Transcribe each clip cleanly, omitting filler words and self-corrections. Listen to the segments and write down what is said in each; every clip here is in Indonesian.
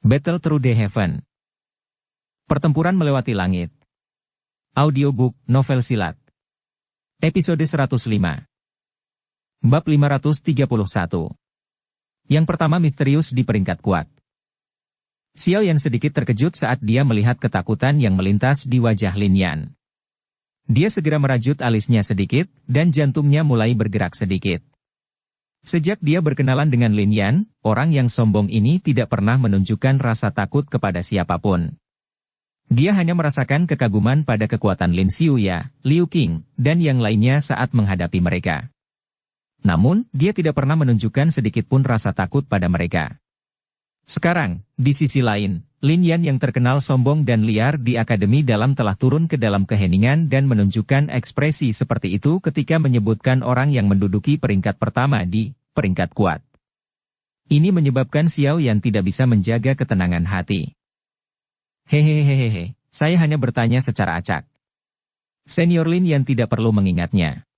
Battle Through the Heaven. Pertempuran melewati langit. Audiobook, novel silat. Episode 105. Bab 531. Yang pertama, misterius di peringkat kuat. Xiao Yan sedikit terkejut saat dia melihat ketakutan yang melintas di wajah Lin Yan. Dia segera merajut alisnya sedikit, dan jantungnya mulai bergerak sedikit. Sejak dia berkenalan dengan Lin Yan, orang yang sombong ini tidak pernah menunjukkan rasa takut kepada siapapun. Dia hanya merasakan kekaguman pada kekuatan Lin Xiuya, Liu Qing, dan yang lainnya saat menghadapi mereka. Namun, dia tidak pernah menunjukkan sedikitpun rasa takut pada mereka. Sekarang, di sisi lain, Lin Yan yang terkenal sombong dan liar di Akademi Dalam telah turun ke dalam keheningan dan menunjukkan ekspresi seperti itu ketika menyebutkan orang yang menduduki peringkat pertama di peringkat kuat. Ini menyebabkan Xiao Yan tidak bisa menjaga ketenangan hati. Hehehehe, saya hanya bertanya secara acak. Senior Lin Yan tidak perlu mengingatnya.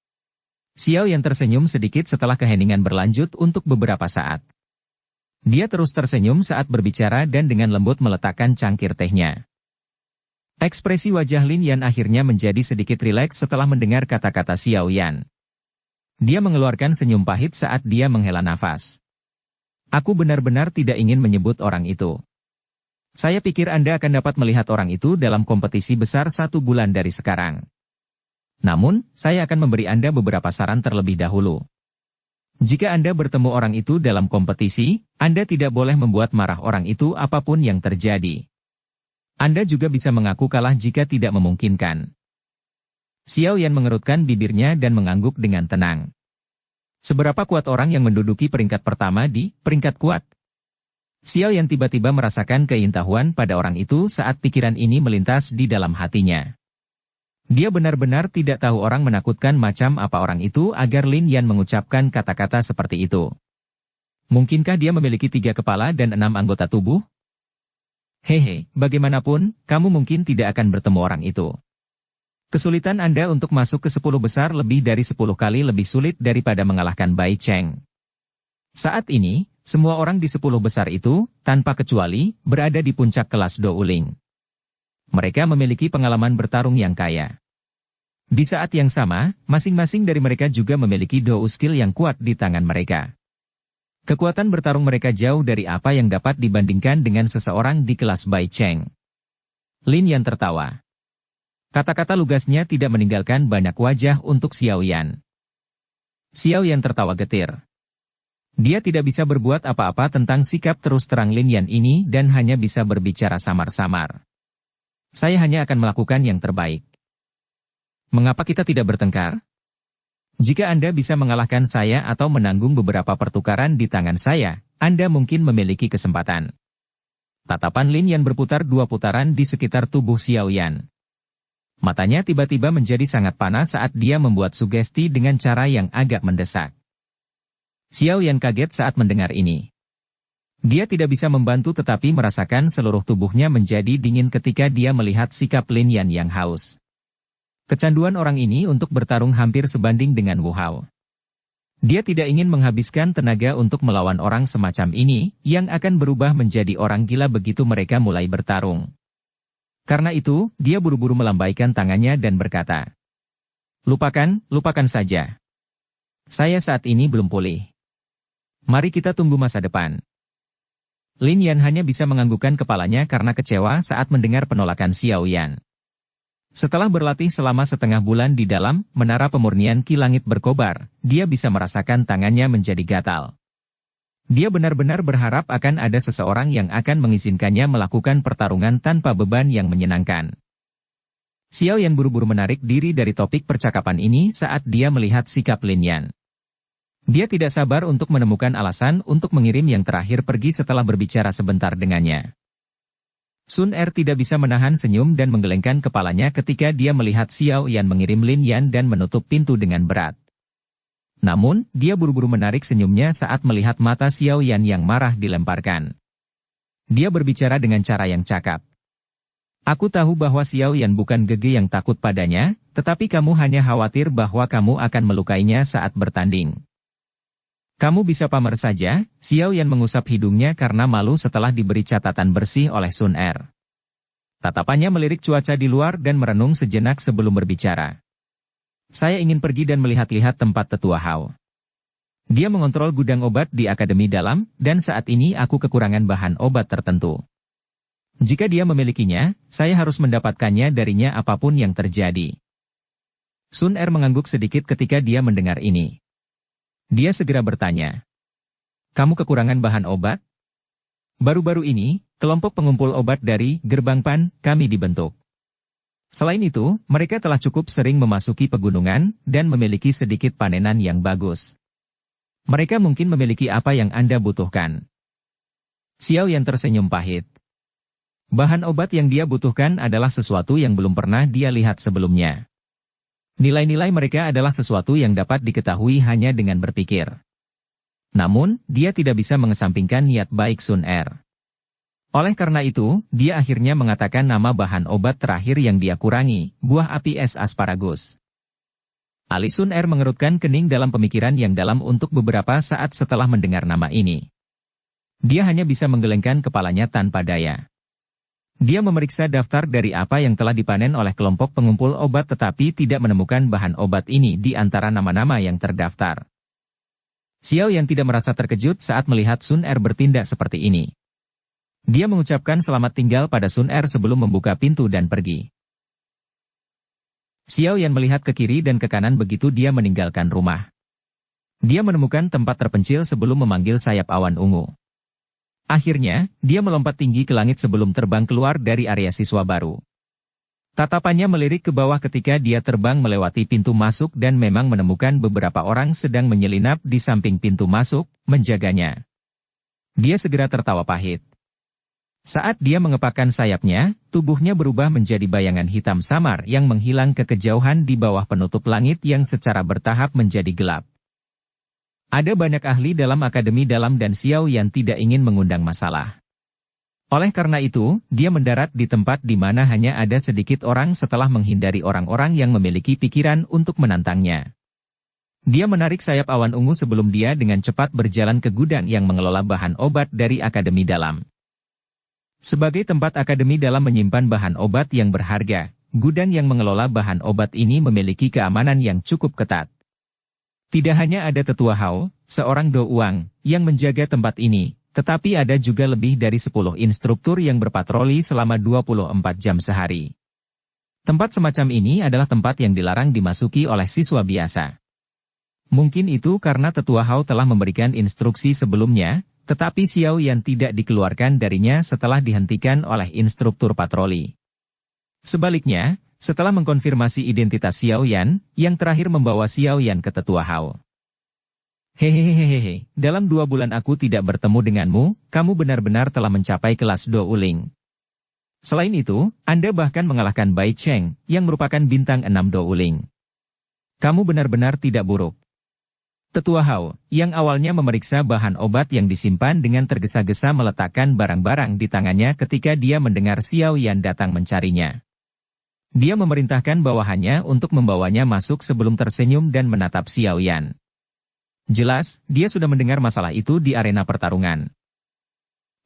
Xiao Yan tersenyum sedikit setelah keheningan berlanjut untuk beberapa saat. Dia terus tersenyum saat berbicara dan dengan lembut meletakkan cangkir tehnya. Ekspresi wajah Lin Yan akhirnya menjadi sedikit rileks setelah mendengar kata-kata Xiao Yan. Dia mengeluarkan senyum pahit saat dia menghela nafas. Aku benar-benar tidak ingin menyebut orang itu. Saya pikir Anda akan dapat melihat orang itu dalam kompetisi besar 1 bulan dari sekarang. Namun, saya akan memberi Anda beberapa saran terlebih dahulu. Jika Anda bertemu orang itu dalam kompetisi, Anda tidak boleh membuat marah orang itu apapun yang terjadi. Anda juga bisa mengaku kalah jika tidak memungkinkan. Xiao Yan mengerutkan bibirnya dan mengangguk dengan tenang. Seberapa kuat orang yang menduduki peringkat pertama di peringkat kuat? Xiao Yan tiba-tiba merasakan keintahuan pada orang itu saat pikiran ini melintas di dalam hatinya. Dia benar-benar tidak tahu orang menakutkan macam apa orang itu agar Lin Yan mengucapkan kata-kata seperti itu. Mungkinkah dia memiliki 3 kepala dan 6 anggota tubuh? Hehe, bagaimanapun, kamu mungkin tidak akan bertemu orang itu. Kesulitan Anda untuk masuk ke 10 besar lebih dari 10 kali lebih sulit daripada mengalahkan Bai Cheng. Saat ini, semua orang di 10 besar itu, tanpa kecuali, berada di puncak kelas Douling. Mereka memiliki pengalaman bertarung yang kaya. Di saat yang sama, masing-masing dari mereka juga memiliki dou skill yang kuat di tangan mereka. Kekuatan bertarung mereka jauh dari apa yang dapat dibandingkan dengan seseorang di kelas Bai Cheng. Lin Yan tertawa. Kata-kata lugasnya tidak meninggalkan banyak wajah untuk Xiao Yan. Xiao Yan tertawa getir. Dia tidak bisa berbuat apa-apa tentang sikap terus terang Lin Yan ini dan hanya bisa berbicara samar-samar. Saya hanya akan melakukan yang terbaik. Mengapa kita tidak bertengkar? Jika Anda bisa mengalahkan saya atau menanggung beberapa pertukaran di tangan saya, Anda mungkin memiliki kesempatan. Tatapan Lin Yan berputar 2 putaran di sekitar tubuh Xiao Yan. Matanya tiba-tiba menjadi sangat panas saat dia membuat sugesti dengan cara yang agak mendesak. Xiao Yan kaget saat mendengar ini. Dia tidak bisa membantu tetapi merasakan seluruh tubuhnya menjadi dingin ketika dia melihat sikap Lin Yan yang haus. Kecanduan orang ini untuk bertarung hampir sebanding dengan Wu Hao. Dia tidak ingin menghabiskan tenaga untuk melawan orang semacam ini, yang akan berubah menjadi orang gila begitu mereka mulai bertarung. Karena itu, dia buru-buru melambaikan tangannya dan berkata, lupakan saja. Saya saat ini belum pulih. Mari kita tunggu masa depan. Lin Yan hanya bisa menganggukkan kepalanya karena kecewa saat mendengar penolakan Xiao Yan. Setelah berlatih selama setengah bulan di dalam menara pemurnian Ki Langit berkobar, dia bisa merasakan tangannya menjadi gatal. Dia benar-benar berharap akan ada seseorang yang akan mengizinkannya melakukan pertarungan tanpa beban yang menyenangkan. Xiao Yan buru-buru menarik diri dari topik percakapan ini saat dia melihat sikap Lin Yan. Dia tidak sabar untuk menemukan alasan untuk mengirim yang terakhir pergi setelah berbicara sebentar dengannya. Sun Er tidak bisa menahan senyum dan menggelengkan kepalanya ketika dia melihat Xiao Yan mengirim Lin Yan dan menutup pintu dengan berat. Namun, dia buru-buru menarik senyumnya saat melihat mata Xiao Yan yang marah dilemparkan. Dia berbicara dengan cara yang cakap. Aku tahu bahwa Xiao Yan bukan Gege yang takut padanya, tetapi kamu hanya khawatir bahwa kamu akan melukainya saat bertanding. Kamu bisa pamer saja, Xiao Yan mengusap hidungnya karena malu setelah diberi catatan bersih oleh Sun Er. Tatapannya melirik cuaca di luar dan merenung sejenak sebelum berbicara. Saya ingin pergi dan melihat-lihat tempat tetua Hao. Dia mengontrol gudang obat di Akademi Dalam, dan saat ini aku kekurangan bahan obat tertentu. Jika dia memilikinya, saya harus mendapatkannya darinya apapun yang terjadi. Sun Er mengangguk sedikit ketika dia mendengar ini. Dia segera bertanya. Kamu kekurangan bahan obat? Baru-baru ini, kelompok pengumpul obat dari Gerbang Pan kami dibentuk. Selain itu, mereka telah cukup sering memasuki pegunungan dan memiliki sedikit panenan yang bagus. Mereka mungkin memiliki apa yang Anda butuhkan. Xiao Yan tersenyum pahit. Bahan obat yang dia butuhkan adalah sesuatu yang belum pernah dia lihat sebelumnya. Nilai-nilai mereka adalah sesuatu yang dapat diketahui hanya dengan berpikir. Namun, dia tidak bisa mengesampingkan niat baik Sun Er. Oleh karena itu, dia akhirnya mengatakan nama bahan obat terakhir yang dia kurangi, buah api es asparagus. Alis Sun Er mengerutkan kening dalam pemikiran yang dalam untuk beberapa saat setelah mendengar nama ini. Dia hanya bisa menggelengkan kepalanya tanpa daya. Dia memeriksa daftar dari apa yang telah dipanen oleh kelompok pengumpul obat tetapi tidak menemukan bahan obat ini di antara nama-nama yang terdaftar. Xiao Yan tidak merasa terkejut saat melihat Sun Er bertindak seperti ini. Dia mengucapkan selamat tinggal pada Sun Er sebelum membuka pintu dan pergi. Xiao Yan melihat ke kiri dan ke kanan begitu dia meninggalkan rumah. Dia menemukan tempat terpencil sebelum memanggil sayap awan ungu. Akhirnya, dia melompat tinggi ke langit sebelum terbang keluar dari area siswa baru. Tatapannya melirik ke bawah ketika dia terbang melewati pintu masuk dan memang menemukan beberapa orang sedang menyelinap di samping pintu masuk, menjaganya. Dia segera tertawa pahit. Saat dia mengepakkan sayapnya, tubuhnya berubah menjadi bayangan hitam samar yang menghilang ke kejauhan di bawah penutup langit yang secara bertahap menjadi gelap. Ada banyak ahli dalam Akademi Dalam dan Xiao Yan tidak ingin mengundang masalah. Oleh karena itu, dia mendarat di tempat di mana hanya ada sedikit orang setelah menghindari orang-orang yang memiliki pikiran untuk menantangnya. Dia menarik sayap awan ungu sebelum dia dengan cepat berjalan ke gudang yang mengelola bahan obat dari Akademi Dalam. Sebagai tempat Akademi Dalam menyimpan bahan obat yang berharga, gudang yang mengelola bahan obat ini memiliki keamanan yang cukup ketat. Tidak hanya ada tetua Hao, seorang Do Uang, yang menjaga tempat ini, tetapi ada juga lebih dari 10 instruktur yang berpatroli selama 24 jam sehari. Tempat semacam ini adalah tempat yang dilarang dimasuki oleh siswa biasa. Mungkin itu karena tetua Hao telah memberikan instruksi sebelumnya, tetapi Xiao Yan tidak dikeluarkan darinya setelah dihentikan oleh instruktur patroli. Sebaliknya, setelah mengkonfirmasi identitas Xiao Yan, yang terakhir membawa Xiao Yan ke tetua Hao. Hehehehe, dalam 2 bulan aku tidak bertemu denganmu, kamu benar-benar telah mencapai kelas Do Uling. Selain itu, Anda bahkan mengalahkan Bai Cheng, yang merupakan bintang 6 Do Uling. Kamu benar-benar tidak buruk. Tetua Hao, yang awalnya memeriksa bahan obat yang disimpan dengan tergesa-gesa meletakkan barang-barang di tangannya ketika dia mendengar Xiao Yan datang mencarinya. Dia memerintahkan bawahannya untuk membawanya masuk sebelum tersenyum dan menatap Xiao Yan. Jelas, dia sudah mendengar masalah itu di arena pertarungan.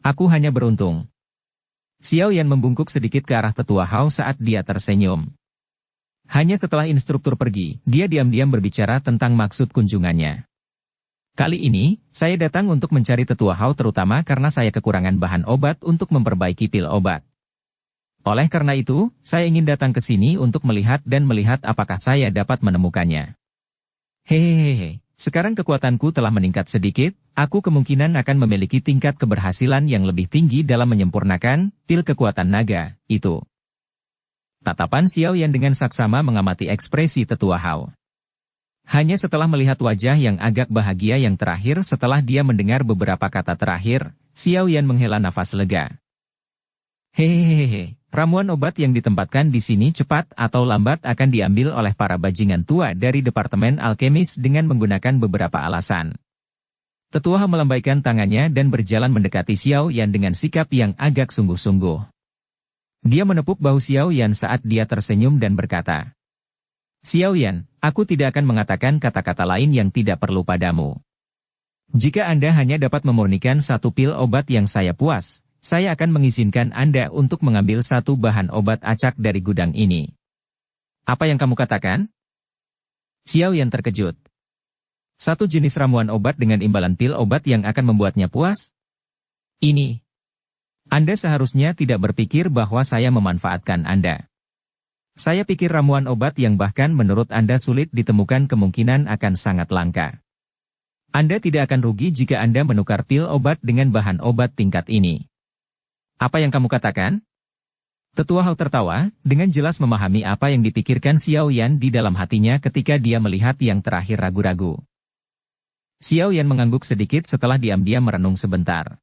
Aku hanya beruntung. Xiao Yan membungkuk sedikit ke arah tetua Hao saat dia tersenyum. Hanya setelah instruktur pergi, dia diam-diam berbicara tentang maksud kunjungannya. Kali ini, saya datang untuk mencari tetua Hao terutama karena saya kekurangan bahan obat untuk memperbaiki pil obat. Oleh karena itu, saya ingin datang ke sini untuk melihat apakah saya dapat menemukannya. Hehehe, sekarang kekuatanku telah meningkat sedikit, aku kemungkinan akan memiliki tingkat keberhasilan yang lebih tinggi dalam menyempurnakan pil kekuatan naga, itu. Tatapan Xiao Yan dengan saksama mengamati ekspresi tetua Hao. Hanya setelah melihat wajah yang agak bahagia yang terakhir setelah dia mendengar beberapa kata terakhir, Xiao Yan menghela nafas lega. Hehehe, ramuan obat yang ditempatkan di sini cepat atau lambat akan diambil oleh para bajingan tua dari Departemen Alkemis dengan menggunakan beberapa alasan. Tetua Hao melambaikan tangannya dan berjalan mendekati Xiao Yan dengan sikap yang agak sungguh-sungguh. Dia menepuk bahu Xiao Yan saat dia tersenyum dan berkata, Xiao Yan, aku tidak akan mengatakan kata-kata lain yang tidak perlu padamu. Jika Anda hanya dapat memurnikan satu pil obat yang saya puas, saya akan mengizinkan Anda untuk mengambil satu bahan obat acak dari gudang ini. Apa yang kamu katakan? Xiao Yan terkejut. Satu jenis ramuan obat dengan imbalan pil obat yang akan membuatnya puas? Ini. Anda seharusnya tidak berpikir bahwa saya memanfaatkan Anda. Saya pikir ramuan obat yang bahkan menurut Anda sulit ditemukan kemungkinan akan sangat langka. Anda tidak akan rugi jika Anda menukar pil obat dengan bahan obat tingkat ini. Apa yang kamu katakan? Tetua Hao tertawa, dengan jelas memahami apa yang dipikirkan Xiao Yan di dalam hatinya ketika dia melihat yang terakhir ragu-ragu. Xiao Yan mengangguk sedikit setelah diam-diam merenung sebentar.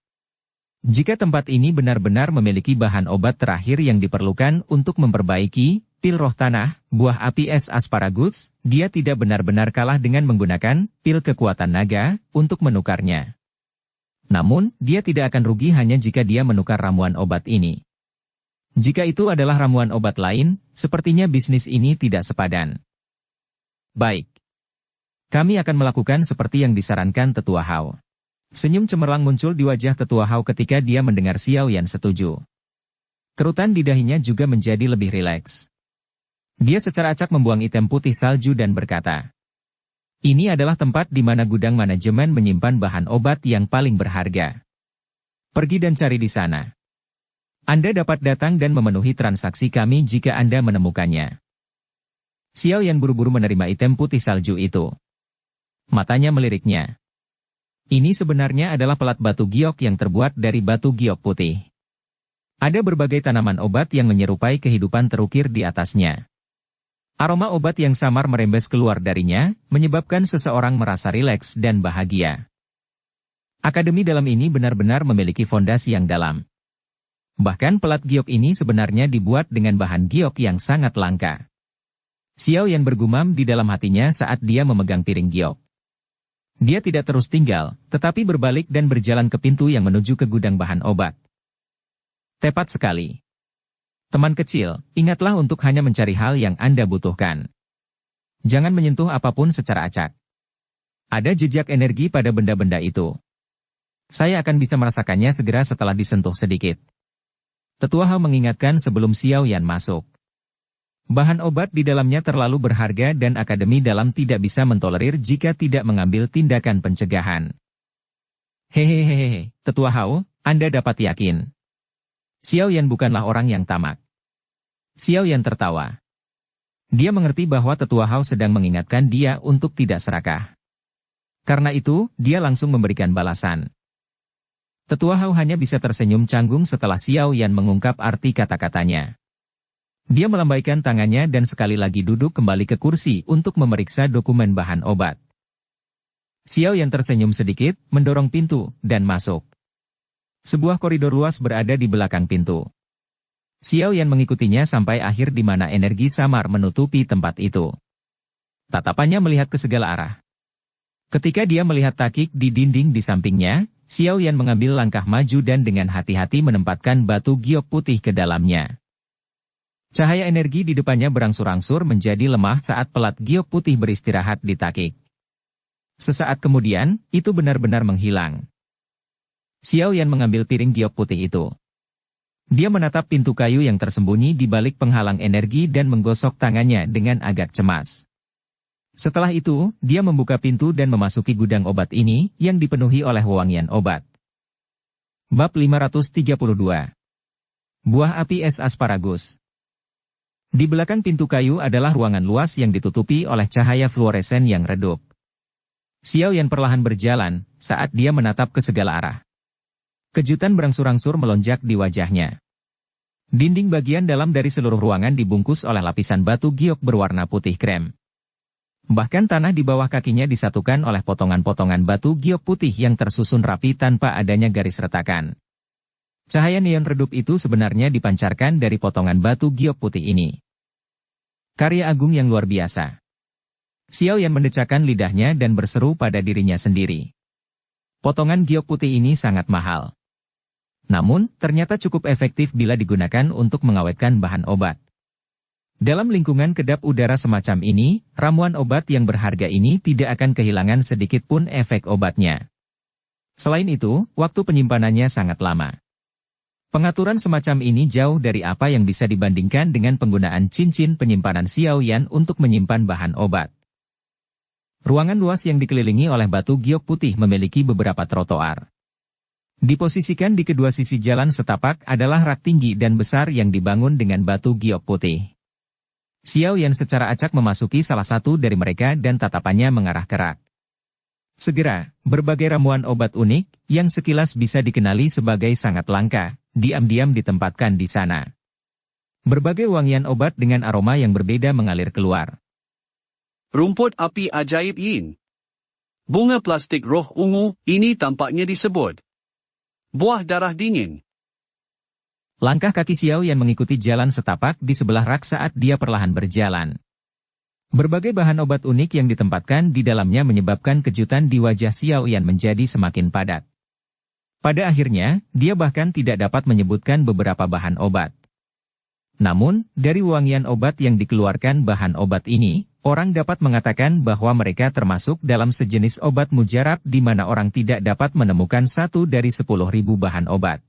Jika tempat ini benar-benar memiliki bahan obat terakhir yang diperlukan untuk memperbaiki pil roh tanah, buah api es asparagus, dia tidak benar-benar kalah dengan menggunakan pil kekuatan naga untuk menukarnya. Namun, dia tidak akan rugi hanya jika dia menukar ramuan obat ini. Jika itu adalah ramuan obat lain, sepertinya bisnis ini tidak sepadan. Baik. Kami akan melakukan seperti yang disarankan Tetua Hao. Senyum cemerlang muncul di wajah Tetua Hao ketika dia mendengar Xiao Yan setuju. Kerutan di dahinya juga menjadi lebih rileks. Dia secara acak membuang item putih salju dan berkata, "Ini adalah tempat di mana gudang manajemen menyimpan bahan obat yang paling berharga. Pergi dan cari di sana. Anda dapat datang dan memenuhi transaksi kami jika Anda menemukannya." Xiao Yan buru-buru menerima item putih salju itu. Matanya meliriknya. Ini sebenarnya adalah pelat batu giok yang terbuat dari batu giok putih. Ada berbagai tanaman obat yang menyerupai kehidupan terukir di atasnya. Aroma obat yang samar merembes keluar darinya, menyebabkan seseorang merasa rileks dan bahagia. Akademi dalam ini benar-benar memiliki fondasi yang dalam. Bahkan pelat giok ini sebenarnya dibuat dengan bahan giok yang sangat langka. Xiao Yan bergumam di dalam hatinya saat dia memegang piring giok. Dia tidak terus tinggal, tetapi berbalik dan berjalan ke pintu yang menuju ke gudang bahan obat. Tepat sekali. Teman kecil, ingatlah untuk hanya mencari hal yang Anda butuhkan. Jangan menyentuh apapun secara acak. Ada jejak energi pada benda-benda itu. Saya akan bisa merasakannya segera setelah disentuh sedikit. Tetua Hao mengingatkan sebelum Xiao Yan masuk. Bahan obat di dalamnya terlalu berharga dan akademi dalam tidak bisa mentolerir jika tidak mengambil tindakan pencegahan. Hehehehe, Tetua Hao, Anda dapat yakin. Xiao Yan bukanlah orang yang tamak. Xiao Yan tertawa. Dia mengerti bahwa Tetua Hao sedang mengingatkan dia untuk tidak serakah. Karena itu, dia langsung memberikan balasan. Tetua Hao hanya bisa tersenyum canggung setelah Xiao Yan mengungkap arti kata-katanya. Dia melambaikan tangannya dan sekali lagi duduk kembali ke kursi untuk memeriksa dokumen bahan obat. Xiao Yan tersenyum sedikit, mendorong pintu, dan masuk. Sebuah koridor luas berada di belakang pintu. Xiao Yan mengikutinya sampai akhir di mana energi samar menutupi tempat itu. Tatapannya melihat ke segala arah. Ketika dia melihat takik di dinding di sampingnya, Xiao Yan mengambil langkah maju dan dengan hati-hati menempatkan batu giok putih ke dalamnya. Cahaya energi di depannya berangsur-angsur menjadi lemah saat pelat giok putih beristirahat di takik. Sesaat kemudian, itu benar-benar menghilang. Xiao Yan mengambil piring giok putih itu. Dia menatap pintu kayu yang tersembunyi di balik penghalang energi dan menggosok tangannya dengan agak cemas. Setelah itu, dia membuka pintu dan memasuki gudang obat ini, yang dipenuhi oleh wewangian obat. Bab 532. Buah api es asparagus. Di belakang pintu kayu adalah ruangan luas yang ditutupi oleh cahaya fluoresen yang redup. Xiao Yan perlahan berjalan, saat dia menatap ke segala arah. Kejutan berangsur-angsur melonjak di wajahnya. Dinding bagian dalam dari seluruh ruangan dibungkus oleh lapisan batu giok berwarna putih krem. Bahkan tanah di bawah kakinya disatukan oleh potongan-potongan batu giok putih yang tersusun rapi tanpa adanya garis retakan. Cahaya neon redup itu sebenarnya dipancarkan dari potongan batu giok putih ini. Karya agung yang luar biasa. Xiao Yan mendecakkan lidahnya dan berseru pada dirinya sendiri. Potongan giok putih ini sangat mahal. Namun, ternyata cukup efektif bila digunakan untuk mengawetkan bahan obat. Dalam lingkungan kedap udara semacam ini, ramuan obat yang berharga ini tidak akan kehilangan sedikit pun efek obatnya. Selain itu, waktu penyimpanannya sangat lama. Pengaturan semacam ini jauh dari apa yang bisa dibandingkan dengan penggunaan cincin penyimpanan Xiaoyan untuk menyimpan bahan obat. Ruangan luas yang dikelilingi oleh batu giok putih memiliki beberapa trotoar. Diposisikan di kedua sisi jalan setapak adalah rak tinggi dan besar yang dibangun dengan batu giok putih. Xiaoyan secara acak memasuki salah satu dari mereka dan tatapannya mengarah ke rak. Segera, berbagai ramuan obat unik, yang sekilas bisa dikenali sebagai sangat langka, diam-diam ditempatkan di sana. Berbagai wangian obat dengan aroma yang berbeda mengalir keluar. Rumput api ajaib Yin. Bunga plastik roh ungu, ini tampaknya disebut buah darah dingin. Langkah kaki Xiaoyan mengikuti jalan setapak di sebelah rak saat dia perlahan berjalan. Berbagai bahan obat unik yang ditempatkan di dalamnya menyebabkan kejutan di wajah Xiaoyan menjadi semakin padat. Pada akhirnya, dia bahkan tidak dapat menyebutkan beberapa bahan obat. Namun, dari wangian obat yang dikeluarkan bahan obat ini, orang dapat mengatakan bahwa mereka termasuk dalam sejenis obat mujarab di mana orang tidak dapat menemukan 1 dari 10.000 bahan obat.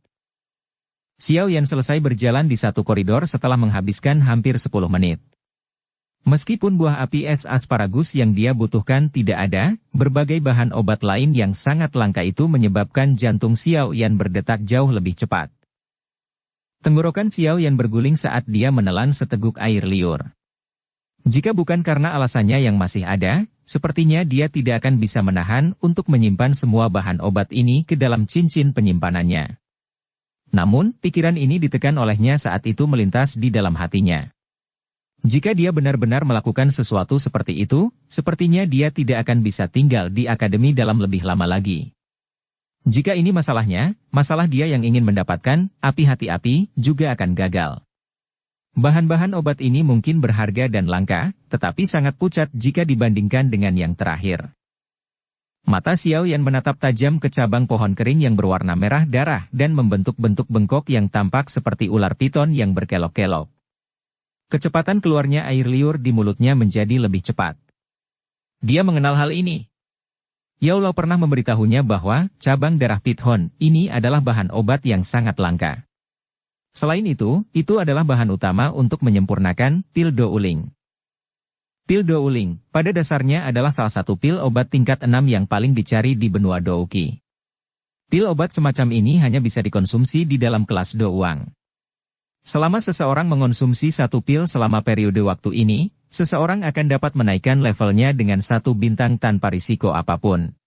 Xiaoyan selesai berjalan di satu koridor setelah menghabiskan hampir 10 menit. Meskipun buah api es asparagus yang dia butuhkan tidak ada, berbagai bahan obat lain yang sangat langka itu menyebabkan jantung Xiaoyan berdetak jauh lebih cepat. Tenggorokan Xiaoyan berguling saat dia menelan seteguk air liur. Jika bukan karena alasannya yang masih ada, sepertinya dia tidak akan bisa menahan untuk menyimpan semua bahan obat ini ke dalam cincin penyimpanannya. Namun, pikiran ini ditekan olehnya saat itu melintas di dalam hatinya. Jika dia benar-benar melakukan sesuatu seperti itu, sepertinya dia tidak akan bisa tinggal di akademi dalam lebih lama lagi. Jika ini masalahnya, masalah dia yang ingin mendapatkan api hati api juga akan gagal. Bahan-bahan obat ini mungkin berharga dan langka, tetapi sangat pucat jika dibandingkan dengan yang terakhir. Mata Xiaoyan menatap tajam ke cabang pohon kering yang berwarna merah darah dan membentuk-bentuk bengkok yang tampak seperti ular piton yang berkelok-kelok. Kecepatan keluarnya air liur di mulutnya menjadi lebih cepat. Dia mengenal hal ini. Yao Lao pernah memberitahunya bahwa cabang darah Pithon ini adalah bahan obat yang sangat langka. Selain itu adalah bahan utama untuk menyempurnakan pil Do Uling. Pil Do Uling, pada dasarnya adalah salah satu pil obat tingkat 6 yang paling dicari di benua Douqi. Pil obat semacam ini hanya bisa dikonsumsi di dalam kelas Do Uang. Selama seseorang mengonsumsi satu pil selama periode waktu ini, seseorang akan dapat menaikkan levelnya dengan 1 bintang tanpa risiko apapun.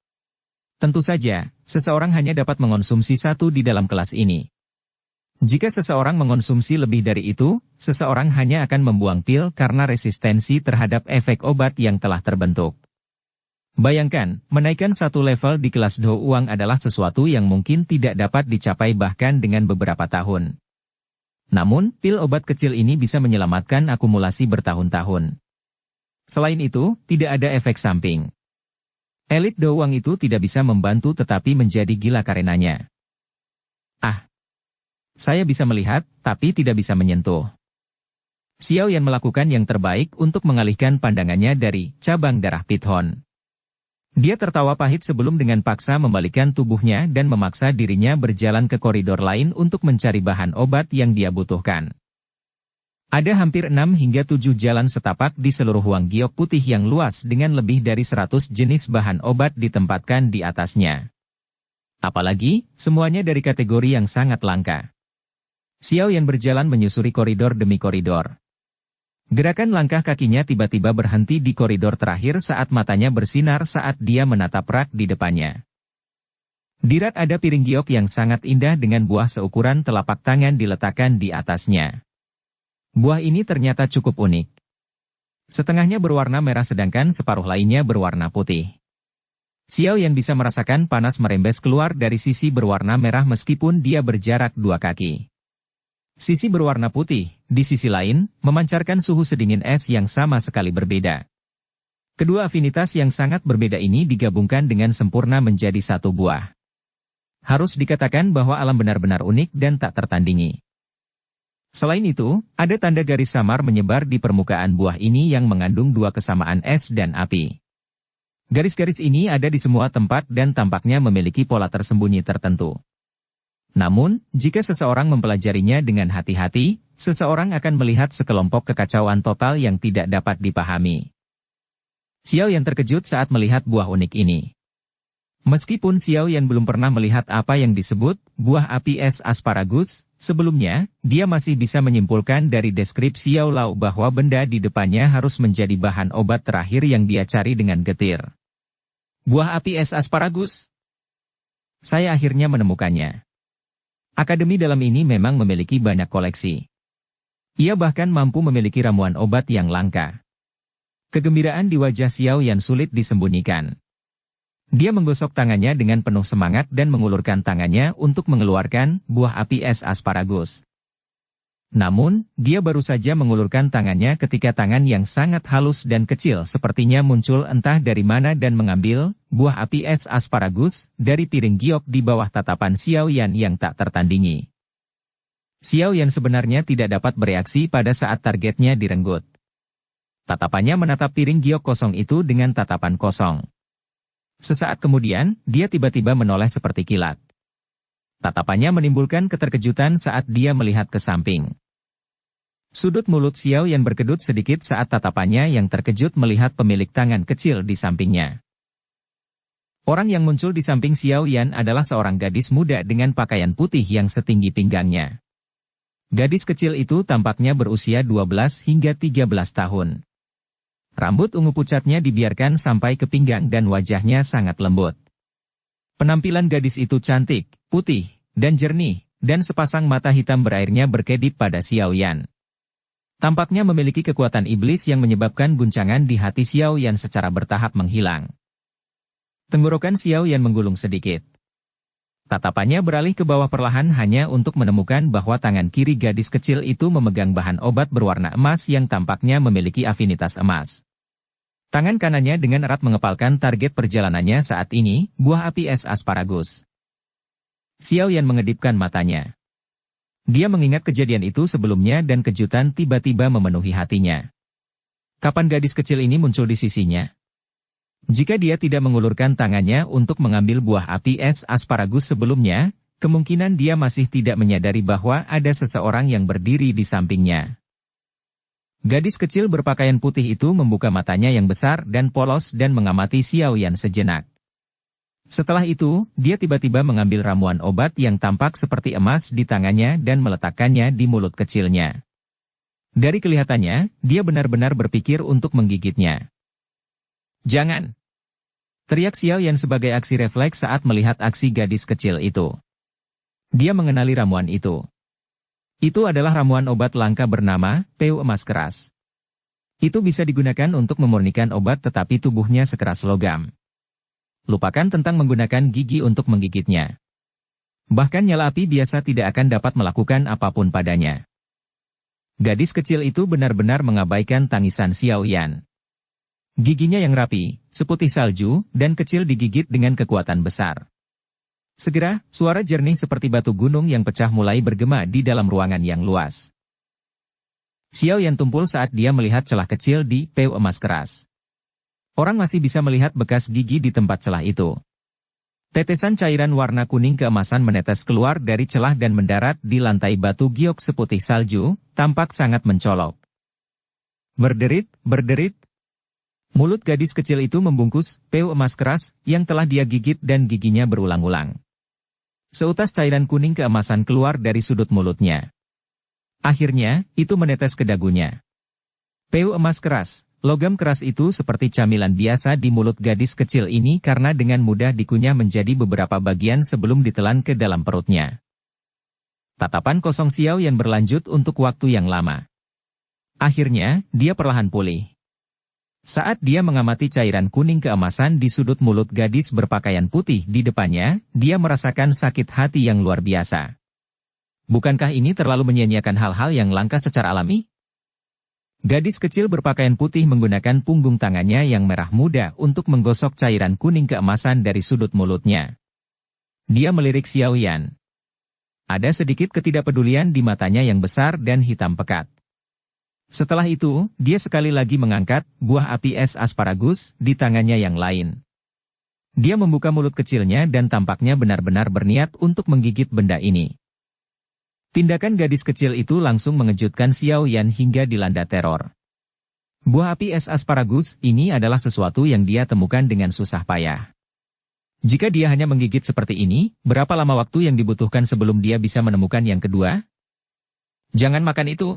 Tentu saja, seseorang hanya dapat mengonsumsi 1 di dalam kelas ini. Jika seseorang mengonsumsi lebih dari itu, seseorang hanya akan membuang pil karena resistensi terhadap efek obat yang telah terbentuk. Bayangkan, menaikkan 1 level di kelas Do Uang adalah sesuatu yang mungkin tidak dapat dicapai bahkan dengan beberapa tahun. Namun, pil obat kecil ini bisa menyelamatkan akumulasi bertahun-tahun. Selain itu, tidak ada efek samping. Elit Do Uang itu tidak bisa membantu tetapi menjadi gila karenanya. Saya bisa melihat, tapi tidak bisa menyentuh. Xiaoyan melakukan yang terbaik untuk mengalihkan pandangannya dari cabang darah Pithon. Dia tertawa pahit sebelum dengan paksa membalikkan tubuhnya dan memaksa dirinya berjalan ke koridor lain untuk mencari bahan obat yang dia butuhkan. Ada hampir 6 hingga 7 jalan setapak di seluruh Huang Giok putih yang luas dengan lebih dari 100 jenis bahan obat ditempatkan di atasnya. Apalagi, semuanya dari kategori yang sangat langka. Xiaoyan berjalan menyusuri koridor demi koridor. Gerakan langkah kakinya tiba-tiba berhenti di koridor terakhir saat matanya bersinar saat dia menatap rak di depannya. Di rak ada piring giok yang sangat indah dengan buah seukuran telapak tangan diletakkan di atasnya. Buah ini ternyata cukup unik. Setengahnya berwarna merah sedangkan separuh lainnya berwarna putih. Xiaoyan bisa merasakan panas merembes keluar dari sisi berwarna merah meskipun dia berjarak 2 kaki. Sisi berwarna putih, di sisi lain, memancarkan suhu sedingin es yang sama sekali berbeda. Kedua afinitas yang sangat berbeda ini digabungkan dengan sempurna menjadi satu buah. Harus dikatakan bahwa alam benar-benar unik dan tak tertandingi. Selain itu, ada tanda garis samar menyebar di permukaan buah ini yang mengandung 2 kesamaan es dan api. Garis-garis ini ada di semua tempat dan tampaknya memiliki pola tersembunyi tertentu. Namun, jika seseorang mempelajarinya dengan hati-hati, seseorang akan melihat sekelompok kekacauan total yang tidak dapat dipahami. Xiao Yan terkejut saat melihat buah unik ini. Meskipun Xiao Yan belum pernah melihat apa yang disebut buah api es asparagus, sebelumnya, dia masih bisa menyimpulkan dari deskripsi Xiao Lao bahwa benda di depannya harus menjadi bahan obat terakhir yang dia cari dengan getir. Buah api es asparagus? Saya akhirnya menemukannya. Akademi dalam ini memang memiliki banyak koleksi. Ia bahkan mampu memiliki ramuan obat yang langka. Kegembiraan di wajah Xiao Yan sulit disembunyikan. Dia menggosok tangannya dengan penuh semangat dan mengulurkan tangannya untuk mengeluarkan buah api es asparagus. Namun, dia baru saja mengulurkan tangannya ketika tangan yang sangat halus dan kecil sepertinya muncul entah dari mana dan mengambil buah api es asparagus dari piring giok di bawah tatapan Xiao Yan yang tak tertandingi. Xiao Yan sebenarnya tidak dapat bereaksi pada saat targetnya direnggut. Tatapannya menatap piring giok kosong itu dengan tatapan kosong. Sesaat kemudian, dia tiba-tiba menoleh seperti kilat. Tatapannya menimbulkan keterkejutan saat dia melihat ke samping. Sudut mulut Xiao Yan berkedut sedikit saat tatapannya yang terkejut melihat pemilik tangan kecil di sampingnya. Orang yang muncul di samping Xiao Yan adalah seorang gadis muda dengan pakaian putih yang setinggi pinggangnya. Gadis kecil itu tampaknya berusia 12 hingga 13 tahun. Rambut ungu pucatnya dibiarkan sampai ke pinggang dan wajahnya sangat lembut. Penampilan gadis itu cantik, putih, dan jernih, dan sepasang mata hitam berairnya berkedip pada Xiao Yan. Tampaknya memiliki kekuatan iblis yang menyebabkan guncangan di hati Xiao Yan secara bertahap menghilang. Tenggorokan Xiao Yan menggulung sedikit. Tatapannya beralih ke bawah perlahan hanya untuk menemukan bahwa tangan kiri gadis kecil itu memegang bahan obat berwarna emas yang tampaknya memiliki afinitas emas. Tangan kanannya dengan erat mengepalkan target perjalanannya saat ini, buah api es asparagus. Xiao Yan mengedipkan matanya. Dia mengingat kejadian itu sebelumnya dan kejutan tiba-tiba memenuhi hatinya. Kapan gadis kecil ini muncul di sisinya? Jika dia tidak mengulurkan tangannya untuk mengambil buah api es asparagus sebelumnya, kemungkinan dia masih tidak menyadari bahwa ada seseorang yang berdiri di sampingnya. Gadis kecil berpakaian putih itu membuka matanya yang besar dan polos dan mengamati Xiao Yan sejenak. Setelah itu, dia tiba-tiba mengambil ramuan obat yang tampak seperti emas di tangannya dan meletakkannya di mulut kecilnya. Dari kelihatannya, dia benar-benar berpikir untuk menggigitnya. "Jangan!" teriak Xiao Yan sebagai aksi refleks saat melihat aksi gadis kecil itu. Dia mengenali ramuan itu. Itu adalah ramuan obat langka bernama Peu Emas Keras. Itu bisa digunakan untuk memurnikan obat tetapi tubuhnya sekeras logam. Lupakan tentang menggunakan gigi untuk menggigitnya. Bahkan nyala api biasa tidak akan dapat melakukan apapun padanya. Gadis kecil itu benar-benar mengabaikan tangisan Xiao Yan. Giginya yang rapi, seputih salju, dan kecil digigit dengan kekuatan besar. Segera, suara jernih seperti batu gunung yang pecah mulai bergema di dalam ruangan yang luas. Xiao Yan tumpul saat dia melihat celah kecil di Peu Emas Keras. Orang masih bisa melihat bekas gigi di tempat celah itu. Tetesan cairan warna kuning keemasan menetes keluar dari celah dan mendarat di lantai batu giok seputih salju, tampak sangat mencolok. Berderit, berderit. Mulut gadis kecil itu membungkus Peu Emas Keras yang telah dia gigit dan giginya berulang-ulang. Seutas cairan kuning keemasan keluar dari sudut mulutnya. Akhirnya, itu menetes ke dagunya. Peu Emas Keras, logam keras itu seperti camilan biasa di mulut gadis kecil ini karena dengan mudah dikunyah menjadi beberapa bagian sebelum ditelan ke dalam perutnya. Tatapan kosong Xiao Yan berlanjut untuk waktu yang lama. Akhirnya, dia perlahan pulih. Saat dia mengamati cairan kuning keemasan di sudut mulut gadis berpakaian putih di depannya, dia merasakan sakit hati yang luar biasa. Bukankah ini terlalu menyia-nyiakan hal-hal yang langka secara alami? Gadis kecil berpakaian putih menggunakan punggung tangannya yang merah muda untuk menggosok cairan kuning keemasan dari sudut mulutnya. Dia melirik Xiao Yan. Ada sedikit ketidakpedulian di matanya yang besar dan hitam pekat. Setelah itu, dia sekali lagi mengangkat buah api es asparagus di tangannya yang lain. Dia membuka mulut kecilnya dan tampaknya benar-benar berniat untuk menggigit benda ini. Tindakan gadis kecil itu langsung mengejutkan Xiao Yan hingga dilanda teror. Buah api es asparagus ini adalah sesuatu yang dia temukan dengan susah payah. Jika dia hanya menggigit seperti ini, berapa lama waktu yang dibutuhkan sebelum dia bisa menemukan yang kedua? Jangan makan itu!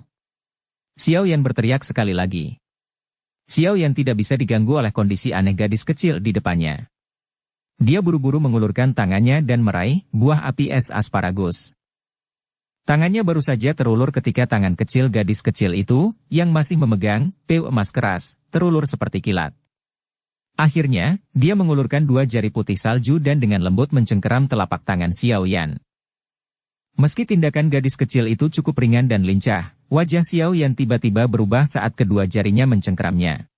Xiao Yan berteriak sekali lagi. Xiao Yan tidak bisa diganggu oleh kondisi aneh gadis kecil di depannya. Dia buru-buru mengulurkan tangannya dan meraih buah api es asparagus. Tangannya baru saja terulur ketika tangan kecil gadis kecil itu, yang masih memegang peu emas keras, terulur seperti kilat. Akhirnya, dia mengulurkan dua jari putih salju dan dengan lembut mencengkeram telapak tangan Xiao Yan. Meski tindakan gadis kecil itu cukup ringan dan lincah, wajah Xiao Yan tiba-tiba berubah saat kedua jarinya mencengkeramnya.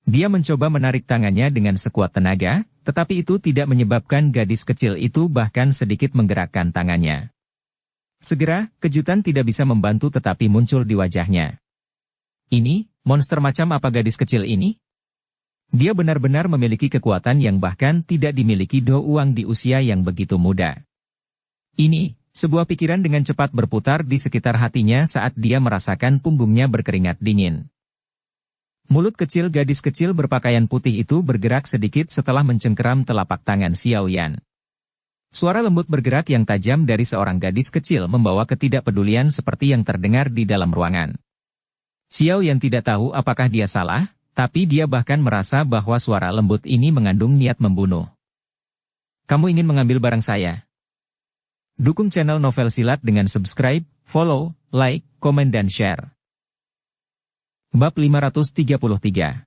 Dia mencoba menarik tangannya dengan sekuat tenaga, tetapi itu tidak menyebabkan gadis kecil itu bahkan sedikit menggerakkan tangannya. Segera, kejutan tidak bisa membantu tetapi muncul di wajahnya. Ini, monster macam apa gadis kecil ini? Dia benar-benar memiliki kekuatan yang bahkan tidak dimiliki Do Uang di usia yang begitu muda. Ini, sebuah pikiran dengan cepat berputar di sekitar hatinya saat dia merasakan punggungnya berkeringat dingin. Mulut kecil gadis kecil berpakaian putih itu bergerak sedikit setelah mencengkeram telapak tangan Xiao Yan. Suara lembut bergerak yang tajam dari seorang gadis kecil membawa ketidakpedulian seperti yang terdengar di dalam ruangan. Xiao Yan tidak tahu apakah dia salah, tapi dia bahkan merasa bahwa suara lembut ini mengandung niat membunuh. Kamu ingin mengambil barang saya? Dukung channel Novel Silat dengan subscribe, follow, like, komen dan share. Bab 533.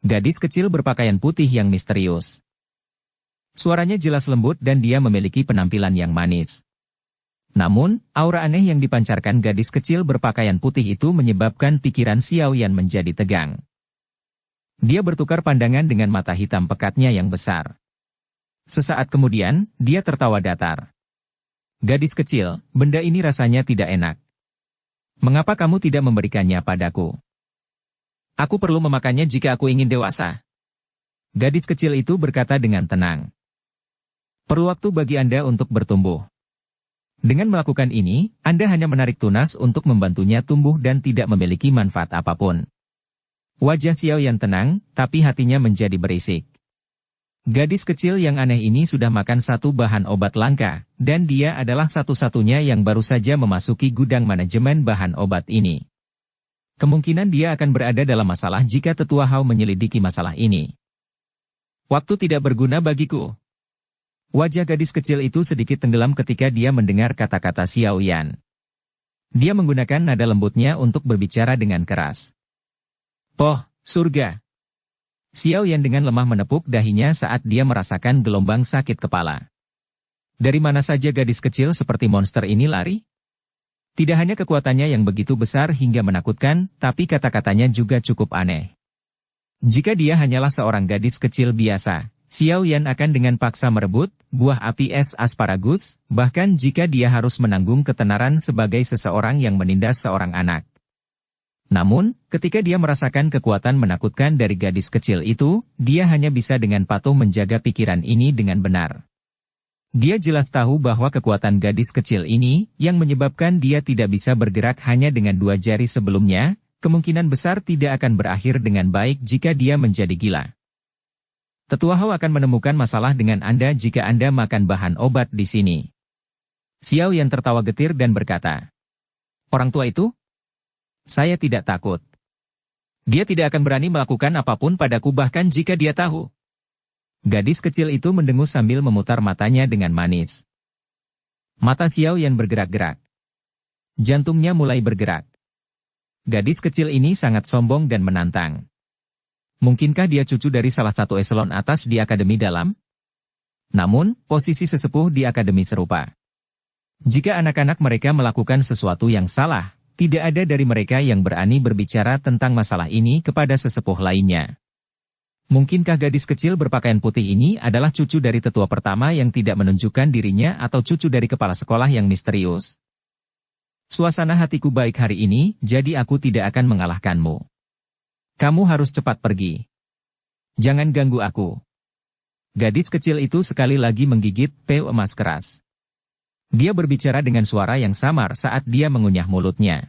Gadis kecil berpakaian putih yang misterius. Suaranya jelas lembut dan dia memiliki penampilan yang manis. Namun, aura aneh yang dipancarkan gadis kecil berpakaian putih itu menyebabkan pikiran Xiao Yan menjadi tegang. Dia bertukar pandangan dengan mata hitam pekatnya yang besar. Sesaat kemudian, dia tertawa datar. Gadis kecil, benda ini rasanya tidak enak. Mengapa kamu tidak memberikannya padaku? Aku perlu memakannya jika aku ingin dewasa. Gadis kecil itu berkata dengan tenang. Perlu waktu bagi Anda untuk bertumbuh. Dengan melakukan ini, Anda hanya menarik tunas untuk membantunya tumbuh dan tidak memiliki manfaat apapun. Wajah Xiao Yan tenang, tapi hatinya menjadi berisik. Gadis kecil yang aneh ini sudah makan satu bahan obat langka, dan dia adalah satu-satunya yang baru saja memasuki gudang manajemen bahan obat ini. Kemungkinan dia akan berada dalam masalah jika Tetua Hao menyelidiki masalah ini. Waktu tidak berguna bagiku. Wajah gadis kecil itu sedikit tenggelam ketika dia mendengar kata-kata Xiao Yan. Dia menggunakan nada lembutnya untuk berbicara dengan keras. Oh, surga! Xiao Yan dengan lemah menepuk dahinya saat dia merasakan gelombang sakit kepala. Dari mana saja gadis kecil seperti monster ini lari? Tidak hanya kekuatannya yang begitu besar hingga menakutkan, tapi kata-katanya juga cukup aneh. Jika dia hanyalah seorang gadis kecil biasa, Xiao Yan akan dengan paksa merebut buah api es asparagus, bahkan jika dia harus menanggung ketenaran sebagai seseorang yang menindas seorang anak. Namun, ketika dia merasakan kekuatan menakutkan dari gadis kecil itu, dia hanya bisa dengan patuh menjaga pikiran ini dengan benar. Dia jelas tahu bahwa kekuatan gadis kecil ini, yang menyebabkan dia tidak bisa bergerak hanya dengan dua jari sebelumnya, kemungkinan besar tidak akan berakhir dengan baik jika dia menjadi gila. Tetua Hao akan menemukan masalah dengan Anda jika Anda makan bahan obat di sini. Xiao Yan tertawa getir dan berkata, orang tua itu? Saya tidak takut. Dia tidak akan berani melakukan apapun padaku bahkan jika dia tahu. Gadis kecil itu mendengus sambil memutar matanya dengan manis. Mata Xiao Yan bergerak-gerak. Jantungnya mulai bergerak. Gadis kecil ini sangat sombong dan menantang. Mungkinkah dia cucu dari salah satu eselon atas di Akademi Dalam? Namun, posisi sesepuh di Akademi serupa. Jika anak-anak mereka melakukan sesuatu yang salah, tidak ada dari mereka yang berani berbicara tentang masalah ini kepada sesepuh lainnya. Mungkinkah gadis kecil berpakaian putih ini adalah cucu dari tetua pertama yang tidak menunjukkan dirinya atau cucu dari kepala sekolah yang misterius? Suasana hatiku baik hari ini, jadi aku tidak akan mengalahkanmu. Kamu harus cepat pergi. Jangan ganggu aku. Gadis kecil itu sekali lagi menggigit pil emas keras. Dia berbicara dengan suara yang samar saat dia mengunyah mulutnya.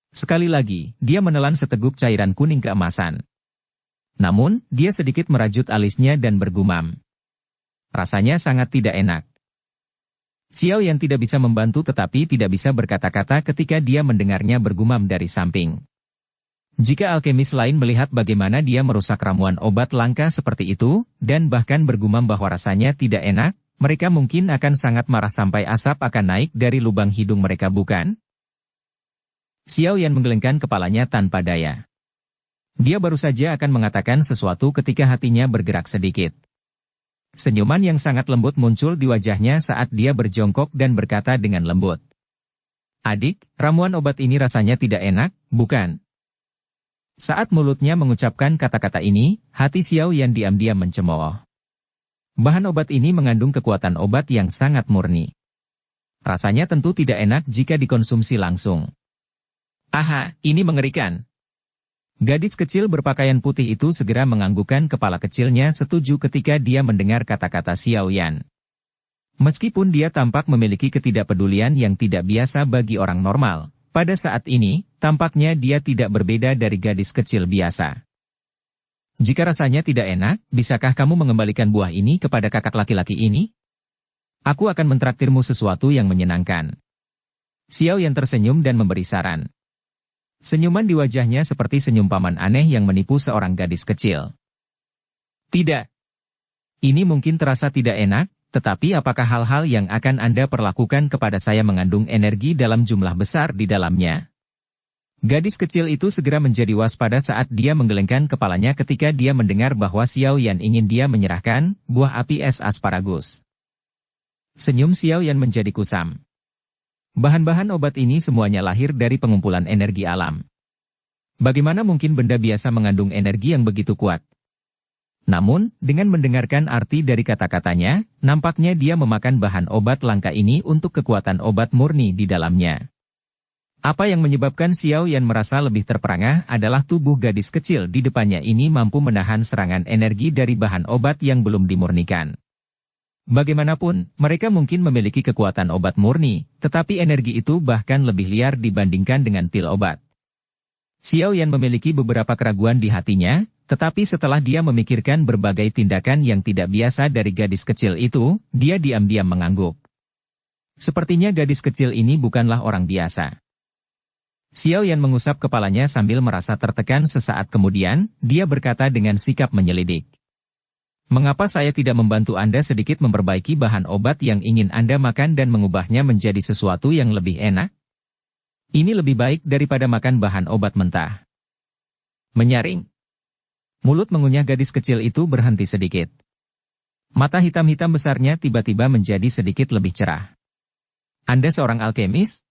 Sekali lagi, dia menelan seteguk cairan kuning keemasan. Namun, dia sedikit merajut alisnya dan bergumam. Rasanya sangat tidak enak. Xiao Yan tidak bisa membantu tetapi tidak bisa berkata-kata ketika dia mendengarnya bergumam dari samping. Jika alkemis lain melihat bagaimana dia merusak ramuan obat langka seperti itu, dan bahkan bergumam bahwa rasanya tidak enak, mereka mungkin akan sangat marah sampai asap akan naik dari lubang hidung mereka, bukan? Xiao Yan menggelengkan kepalanya tanpa daya. Dia baru saja akan mengatakan sesuatu ketika hatinya bergerak sedikit. Senyuman yang sangat lembut muncul di wajahnya saat dia berjongkok dan berkata dengan lembut. Adik, ramuan obat ini rasanya tidak enak, bukan? Saat mulutnya mengucapkan kata-kata ini, hati Xiao Yan diam-diam mencemooh. Bahan obat ini mengandung kekuatan obat yang sangat murni. Rasanya tentu tidak enak jika dikonsumsi langsung. Aha, ini mengerikan. Gadis kecil berpakaian putih itu segera menganggukkan kepala kecilnya setuju ketika dia mendengar kata-kata Xiao Yan. Meskipun dia tampak memiliki ketidakpedulian yang tidak biasa bagi orang normal, pada saat ini, tampaknya dia tidak berbeda dari gadis kecil biasa. Jika rasanya tidak enak, bisakah kamu mengembalikan buah ini kepada kakak laki-laki ini? Aku akan mentraktirmu sesuatu yang menyenangkan. Xiao Yan tersenyum dan memberi saran. Senyuman di wajahnya seperti senyum paman aneh yang menipu seorang gadis kecil. Tidak. Ini mungkin terasa tidak enak, tetapi apakah hal-hal yang akan Anda perlakukan kepada saya mengandung energi dalam jumlah besar di dalamnya? Gadis kecil itu segera menjadi waspada saat dia menggelengkan kepalanya ketika dia mendengar bahwa Xiao Yan ingin dia menyerahkan buah api es asparagus. Senyum Xiao Yan menjadi kusam. Bahan-bahan obat ini semuanya lahir dari pengumpulan energi alam. Bagaimana mungkin benda biasa mengandung energi yang begitu kuat? Namun, dengan mendengarkan arti dari kata-katanya, nampaknya dia memakan bahan obat langka ini untuk kekuatan obat murni di dalamnya. Apa yang menyebabkan Xiao Yan merasa lebih terperangah adalah tubuh gadis kecil di depannya ini mampu menahan serangan energi dari bahan obat yang belum dimurnikan. Bagaimanapun, mereka mungkin memiliki kekuatan obat murni, tetapi energi itu bahkan lebih liar dibandingkan dengan pil obat. Xiao Yan memiliki beberapa keraguan di hatinya, tetapi setelah dia memikirkan berbagai tindakan yang tidak biasa dari gadis kecil itu, dia diam-diam mengangguk. Sepertinya gadis kecil ini bukanlah orang biasa. Xiao Yan mengusap kepalanya sambil merasa tertekan sesaat kemudian, dia berkata dengan sikap menyelidik. Mengapa saya tidak membantu Anda sedikit memperbaiki bahan obat yang ingin Anda makan dan mengubahnya menjadi sesuatu yang lebih enak? Ini lebih baik daripada makan bahan obat mentah. Menyaring. Mulut mengunyah gadis kecil itu berhenti sedikit. Mata hitam-hitam besarnya tiba-tiba menjadi sedikit lebih cerah. Anda seorang alkemis?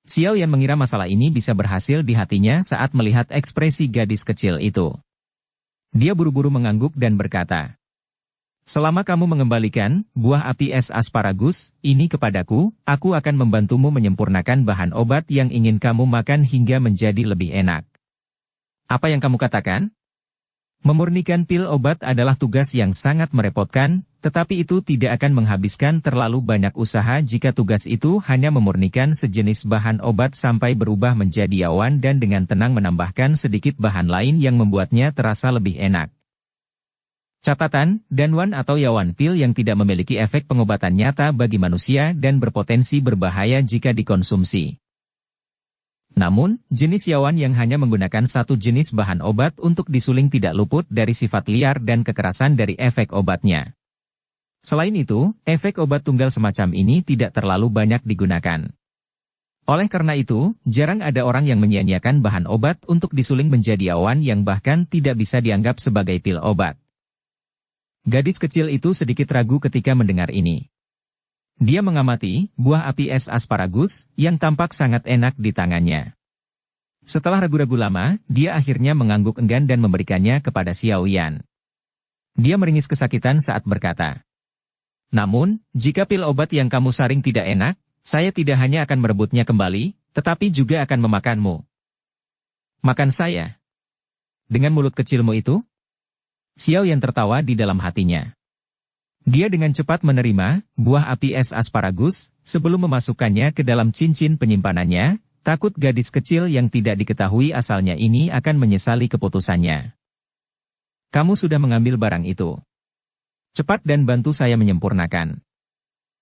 Xiao Yan mengira masalah ini bisa berhasil di hatinya saat melihat ekspresi gadis kecil itu. Dia buru-buru mengangguk dan berkata, selama kamu mengembalikan buah api es asparagus ini kepadaku, aku akan membantumu menyempurnakan bahan obat yang ingin kamu makan hingga menjadi lebih enak. Apa yang kamu katakan? Memurnikan pil obat adalah tugas yang sangat merepotkan, tetapi itu tidak akan menghabiskan terlalu banyak usaha jika tugas itu hanya memurnikan sejenis bahan obat sampai berubah menjadi awan dan dengan tenang menambahkan sedikit bahan lain yang membuatnya terasa lebih enak. Catatan, danwan atau yawan pil yang tidak memiliki efek pengobatan nyata bagi manusia dan berpotensi berbahaya jika dikonsumsi. Namun, jenis yawan yang hanya menggunakan satu jenis bahan obat untuk disuling tidak luput dari sifat liar dan kekerasan dari efek obatnya. Selain itu, efek obat tunggal semacam ini tidak terlalu banyak digunakan. Oleh karena itu, jarang ada orang yang menyia-nyiakan bahan obat untuk disuling menjadi awan yang bahkan tidak bisa dianggap sebagai pil obat. Gadis kecil itu sedikit ragu ketika mendengar ini. Dia mengamati buah api es asparagus yang tampak sangat enak di tangannya. Setelah ragu-ragu lama, dia akhirnya mengangguk enggan dan memberikannya kepada Xiao Yan. Dia meringis kesakitan saat berkata, namun, jika pil obat yang kamu saring tidak enak, saya tidak hanya akan merebutnya kembali, tetapi juga akan memakanmu. Makan saya? Dengan mulut kecilmu itu? Xiao Yan tertawa di dalam hatinya. Dia dengan cepat menerima buah api es asparagus sebelum memasukkannya ke dalam cincin penyimpanannya, takut gadis kecil yang tidak diketahui asalnya ini akan menyesali keputusannya. Kamu sudah mengambil barang itu. Cepat dan bantu saya menyempurnakan.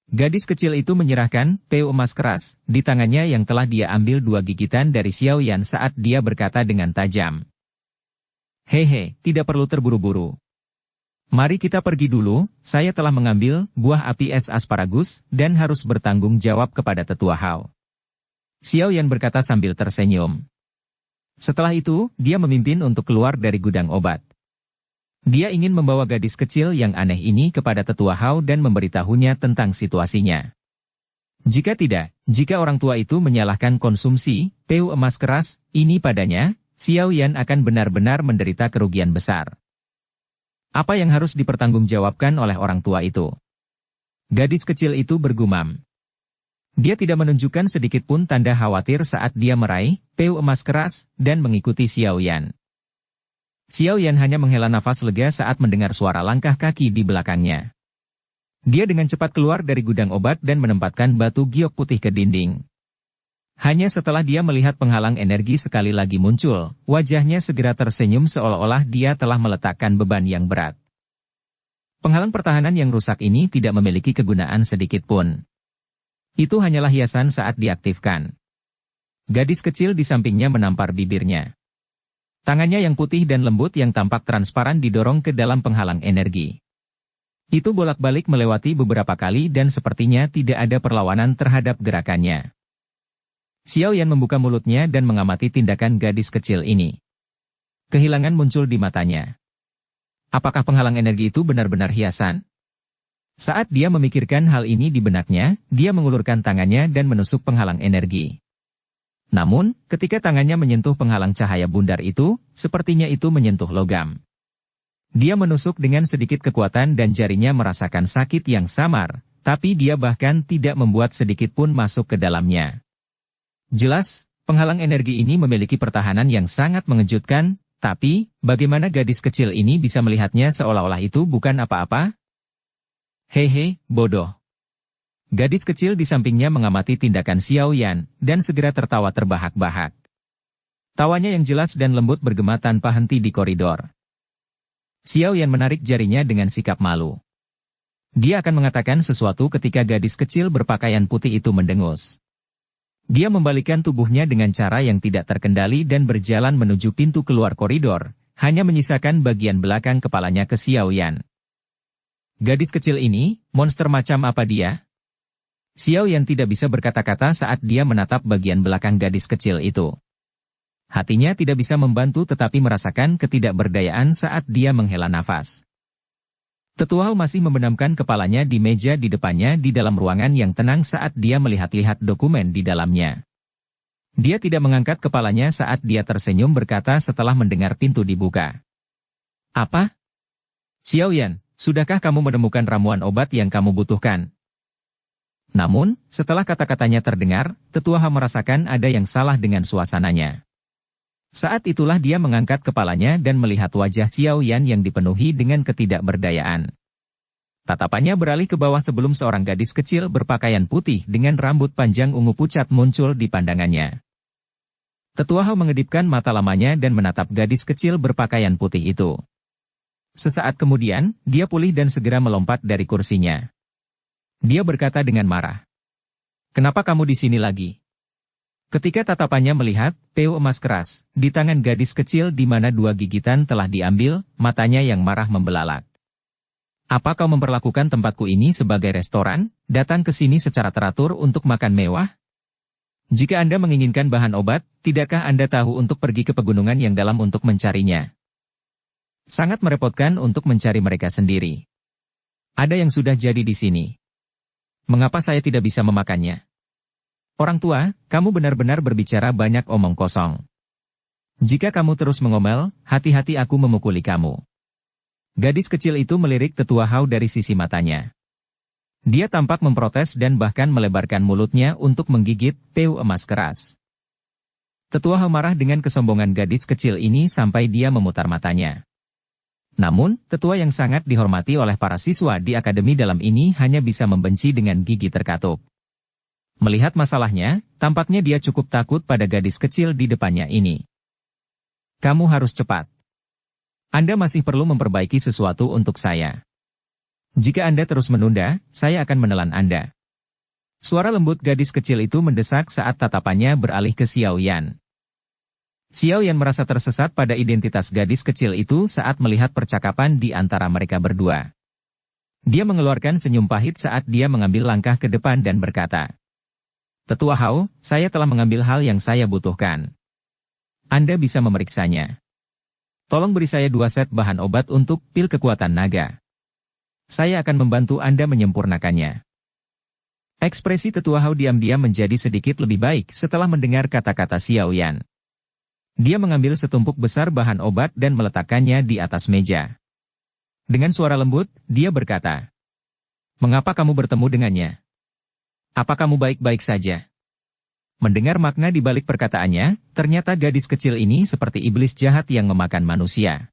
Gadis kecil itu menyerahkan peu emas keras di tangannya yang telah dia ambil 2 gigitan dari Xiao Yan saat dia berkata dengan tajam. Hehe, tidak perlu terburu-buru. Mari kita pergi dulu, saya telah mengambil buah api es asparagus dan harus bertanggung jawab kepada tetua Hao. Xiao Yan berkata sambil tersenyum. Setelah itu, dia memimpin untuk keluar dari gudang obat. Dia ingin membawa gadis kecil yang aneh ini kepada tetua Hao dan memberitahunya tentang situasinya. Jika tidak, jika orang tua itu menyalahkan konsumsi peu emas keras ini padanya, Xiao Yan akan benar-benar menderita kerugian besar. Apa yang harus dipertanggungjawabkan oleh orang tua itu? Gadis kecil itu bergumam. Dia tidak menunjukkan sedikit pun tanda khawatir saat dia meraih peu emas keras dan mengikuti Xiao Yan. Xiao Yan hanya menghela nafas lega saat mendengar suara langkah kaki di belakangnya. Dia dengan cepat keluar dari gudang obat dan menempatkan batu giok putih ke dinding. Hanya setelah dia melihat penghalang energi sekali lagi muncul, wajahnya segera tersenyum seolah-olah dia telah meletakkan beban yang berat. Penghalang pertahanan yang rusak ini tidak memiliki kegunaan sedikit pun. Itu hanyalah hiasan saat diaktifkan. Gadis kecil di sampingnya menampar bibirnya. Tangannya yang putih dan lembut yang tampak transparan didorong ke dalam penghalang energi. Itu bolak-balik melewati beberapa kali dan sepertinya tidak ada perlawanan terhadap gerakannya. Xiao Yan membuka mulutnya dan mengamati tindakan gadis kecil ini. Kehilangan muncul di matanya. Apakah penghalang energi itu benar-benar hiasan? Saat dia memikirkan hal ini di benaknya, dia mengulurkan tangannya dan menusuk penghalang energi. Namun, ketika tangannya menyentuh penghalang cahaya bundar itu, sepertinya itu menyentuh logam. Dia menusuk dengan sedikit kekuatan dan jarinya merasakan sakit yang samar, tapi dia bahkan tidak membuat sedikit pun masuk ke dalamnya. Jelas, penghalang energi ini memiliki pertahanan yang sangat mengejutkan, tapi, bagaimana gadis kecil ini bisa melihatnya seolah-olah itu bukan apa-apa? Hehe, bodoh. Gadis kecil di sampingnya mengamati tindakan Xiao Yan, dan segera tertawa terbahak-bahak. Tawanya yang jelas dan lembut bergema tanpa henti di koridor. Xiao Yan menarik jarinya dengan sikap malu. Dia akan mengatakan sesuatu ketika gadis kecil berpakaian putih itu mendengus. Dia membalikkan tubuhnya dengan cara yang tidak terkendali dan berjalan menuju pintu keluar koridor, hanya menyisakan bagian belakang kepalanya ke Xiao Yan. Gadis kecil ini, monster macam apa dia? Xiao Yan tidak bisa berkata-kata saat dia menatap bagian belakang gadis kecil itu. Hatinya tidak bisa membantu tetapi merasakan ketidakberdayaan saat dia menghela nafas. Tetua Hao masih membenamkan kepalanya di meja di depannya di dalam ruangan yang tenang saat dia melihat-lihat dokumen di dalamnya. Dia tidak mengangkat kepalanya saat dia tersenyum berkata setelah mendengar pintu dibuka. Apa? Xiao Yan, sudahkah kamu menemukan ramuan obat yang kamu butuhkan? Namun, setelah kata-katanya terdengar, Tetua Hao merasakan ada yang salah dengan suasananya. Saat itulah dia mengangkat kepalanya dan melihat wajah Xiao Yan yang dipenuhi dengan ketidakberdayaan. Tatapannya beralih ke bawah sebelum seorang gadis kecil berpakaian putih dengan rambut panjang ungu pucat muncul di pandangannya. Tetua Hao mengedipkan mata lamanya dan menatap gadis kecil berpakaian putih itu. Sesaat kemudian, dia pulih dan segera melompat dari kursinya. Dia berkata dengan marah. Kenapa kamu di sini lagi? Ketika tatapannya melihat peu emas keras di tangan gadis kecil di mana 2 gigitan telah diambil, matanya yang marah membelalak. Apa kau memperlakukan tempatku ini sebagai restoran, datang ke sini secara teratur untuk makan mewah? Jika Anda menginginkan bahan obat, tidakkah Anda tahu untuk pergi ke pegunungan yang dalam untuk mencarinya? Sangat merepotkan untuk mencari mereka sendiri. Ada yang sudah jadi di sini. Mengapa saya tidak bisa memakannya? Orang tua, kamu benar-benar berbicara banyak omong kosong. Jika kamu terus mengomel, hati-hati aku memukuli kamu. Gadis kecil itu melirik Tetua Hao dari sisi matanya. Dia tampak memprotes dan bahkan melebarkan mulutnya untuk menggigit peu emas keras. Tetua Hao marah dengan kesombongan gadis kecil ini sampai dia memutar matanya. Namun, tetua yang sangat dihormati oleh para siswa di akademi dalam ini hanya bisa membenci dengan gigi terkatup. Melihat masalahnya, tampaknya dia cukup takut pada gadis kecil di depannya ini. Kamu harus cepat. Anda masih perlu memperbaiki sesuatu untuk saya. Jika Anda terus menunda, saya akan menelan Anda. Suara lembut gadis kecil itu mendesak saat tatapannya beralih ke Xiao Yan. Xiao Yan merasa tersesat pada identitas gadis kecil itu saat melihat percakapan di antara mereka berdua. Dia mengeluarkan senyum pahit saat dia mengambil langkah ke depan dan berkata, Tetua Hao, saya telah mengambil hal yang saya butuhkan. Anda bisa memeriksanya. Tolong beri saya 2 set bahan obat untuk pil kekuatan naga. Saya akan membantu Anda menyempurnakannya. Ekspresi Tetua Hao diam-diam menjadi sedikit lebih baik setelah mendengar kata-kata Xiao Yan. Dia mengambil setumpuk besar bahan obat dan meletakkannya di atas meja. Dengan suara lembut, dia berkata, Mengapa kamu bertemu dengannya? Apa kamu baik-baik saja? Mendengar makna di balik perkataannya, ternyata gadis kecil ini seperti iblis jahat yang memakan manusia.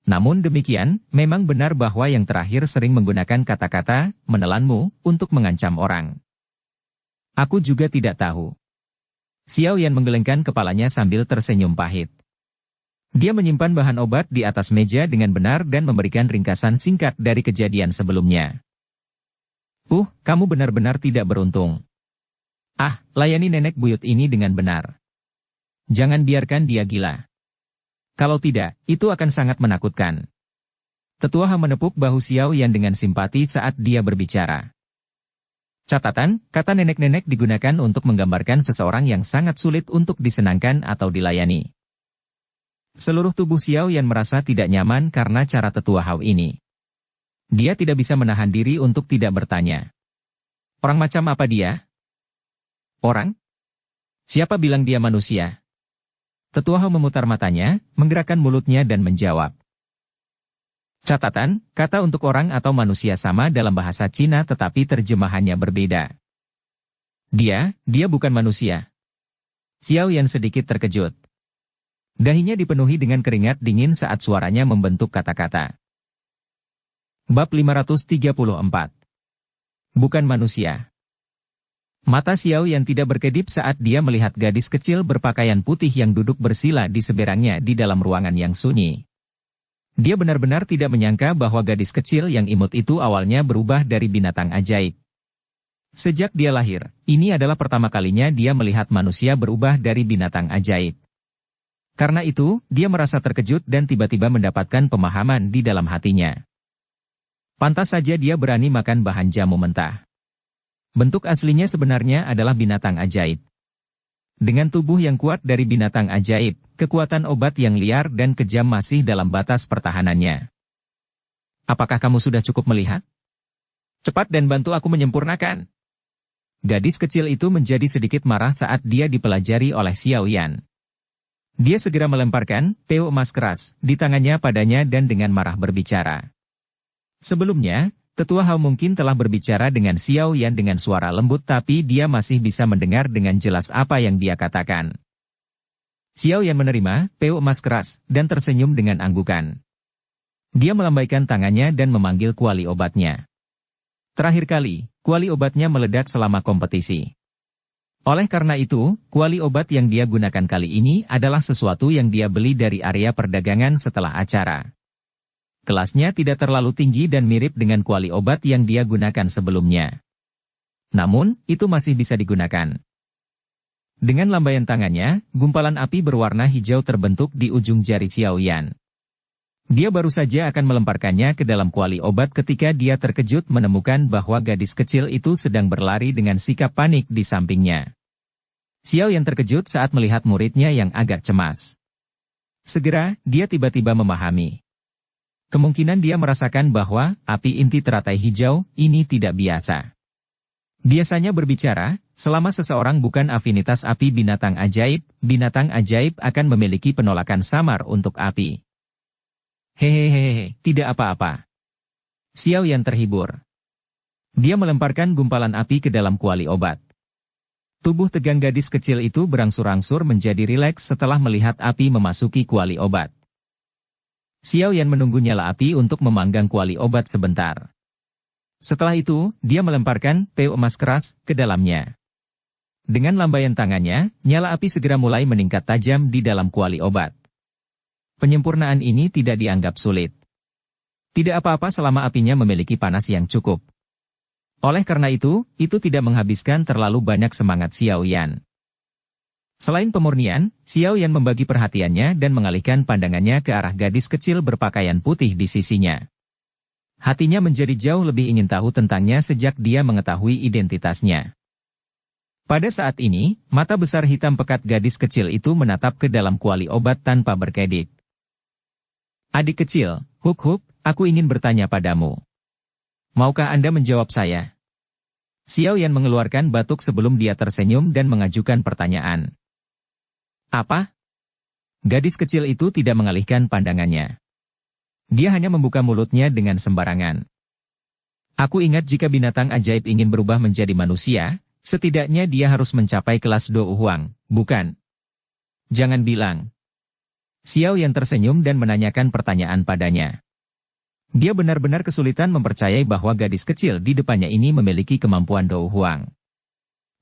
Namun demikian, memang benar bahwa yang terakhir sering menggunakan kata-kata, menelanmu, untuk mengancam orang. Aku juga tidak tahu. Xiao Yan menggelengkan kepalanya sambil tersenyum pahit. Dia menyimpan bahan obat di atas meja dengan benar dan memberikan ringkasan singkat dari kejadian sebelumnya. Kamu benar-benar tidak beruntung. Layani nenek buyut ini dengan benar. Jangan biarkan dia gila. Kalau tidak, itu akan sangat menakutkan. Tetua Hao menepuk bahu Xiao Yan dengan simpati saat dia berbicara. Catatan, kata nenek-nenek digunakan untuk menggambarkan seseorang yang sangat sulit untuk disenangkan atau dilayani. Seluruh tubuh Xiao Yan merasa tidak nyaman karena cara Tetua Hao ini. Dia tidak bisa menahan diri untuk tidak bertanya. Orang macam apa dia? Orang? Siapa bilang dia manusia? Tetua Hao memutar matanya, menggerakkan mulutnya dan menjawab. Catatan, kata untuk orang atau manusia sama dalam bahasa Cina tetapi terjemahannya berbeda. Dia bukan manusia. Xiao Yan sedikit terkejut. Dahinya dipenuhi dengan keringat dingin saat suaranya membentuk kata-kata. Bab 534. Bukan manusia. Mata Xiao Yan tidak berkedip saat dia melihat gadis kecil berpakaian putih yang duduk bersila di seberangnya di dalam ruangan yang sunyi. Dia benar-benar tidak menyangka bahwa gadis kecil yang imut itu awalnya berubah dari binatang ajaib. Sejak dia lahir, ini adalah pertama kalinya dia melihat manusia berubah dari binatang ajaib. Karena itu, dia merasa terkejut dan tiba-tiba mendapatkan pemahaman di dalam hatinya. Pantas saja dia berani makan bahan jamu mentah. Bentuk aslinya sebenarnya adalah binatang ajaib. Dengan tubuh yang kuat dari binatang ajaib, kekuatan obat yang liar dan kejam masih dalam batas pertahanannya. Apakah kamu sudah cukup melihat? Cepat dan bantu aku menyempurnakan. Gadis kecil itu menjadi sedikit marah saat dia dipelajari oleh Xiao Yan. Dia segera melemparkan peu emas keras di tangannya padanya dan dengan marah berbicara. Sebelumnya, Tetua Hao mungkin telah berbicara dengan Xiao Yan dengan suara lembut tapi dia masih bisa mendengar dengan jelas apa yang dia katakan. Xiao Yan menerima peu emas keras dan tersenyum dengan anggukan. Dia melambaikan tangannya dan memanggil kuali obatnya. Terakhir kali, kuali obatnya meledak selama kompetisi. Oleh karena itu, kuali obat yang dia gunakan kali ini adalah sesuatu yang dia beli dari area perdagangan setelah acara. Kelasnya tidak terlalu tinggi dan mirip dengan kuali obat yang dia gunakan sebelumnya. Namun, itu masih bisa digunakan. Dengan lambaian tangannya, gumpalan api berwarna hijau terbentuk di ujung jari Xiao Yan. Dia baru saja akan melemparkannya ke dalam kuali obat ketika dia terkejut menemukan bahwa gadis kecil itu sedang berlari dengan sikap panik di sampingnya. Xiao Yan terkejut saat melihat muridnya yang agak cemas. Segera, dia tiba-tiba memahami. Kemungkinan dia merasakan bahwa api inti teratai hijau ini tidak biasa. Biasanya berbicara, selama seseorang bukan afinitas api binatang ajaib akan memiliki penolakan samar untuk api. Hehehe, tidak apa-apa. Xiao Yan terhibur. Dia melemparkan gumpalan api ke dalam kuali obat. Tubuh tegang gadis kecil itu berangsur-angsur menjadi rileks setelah melihat api memasuki kuali obat. Xiao Yan menunggu nyala api untuk memanggang kuali obat sebentar. Setelah itu, dia melemparkan peu emas keras ke dalamnya. Dengan lambaian tangannya, nyala api segera mulai meningkat tajam di dalam kuali obat. Penyempurnaan ini tidak dianggap sulit. Tidak apa-apa selama apinya memiliki panas yang cukup. Oleh karena itu tidak menghabiskan terlalu banyak semangat Xiao Yan. Selain pemurnian, Xiao Yan membagi perhatiannya dan mengalihkan pandangannya ke arah gadis kecil berpakaian putih di sisinya. Hatinya menjadi jauh lebih ingin tahu tentangnya sejak dia mengetahui identitasnya. Pada saat ini, mata besar hitam pekat gadis kecil itu menatap ke dalam kuali obat tanpa berkedip. Adik kecil, Huk, aku ingin bertanya padamu. Maukah Anda menjawab saya? Xiao Yan mengeluarkan batuk sebelum dia tersenyum dan mengajukan pertanyaan. Apa? Gadis kecil itu tidak mengalihkan pandangannya. Dia hanya membuka mulutnya dengan sembarangan. Aku ingat jika binatang ajaib ingin berubah menjadi manusia, setidaknya dia harus mencapai kelas Dou Huang, bukan? Jangan bilang. Xiao Yan tersenyum dan menanyakan pertanyaan padanya. Dia benar-benar kesulitan mempercayai bahwa gadis kecil di depannya ini memiliki kemampuan Dou Huang.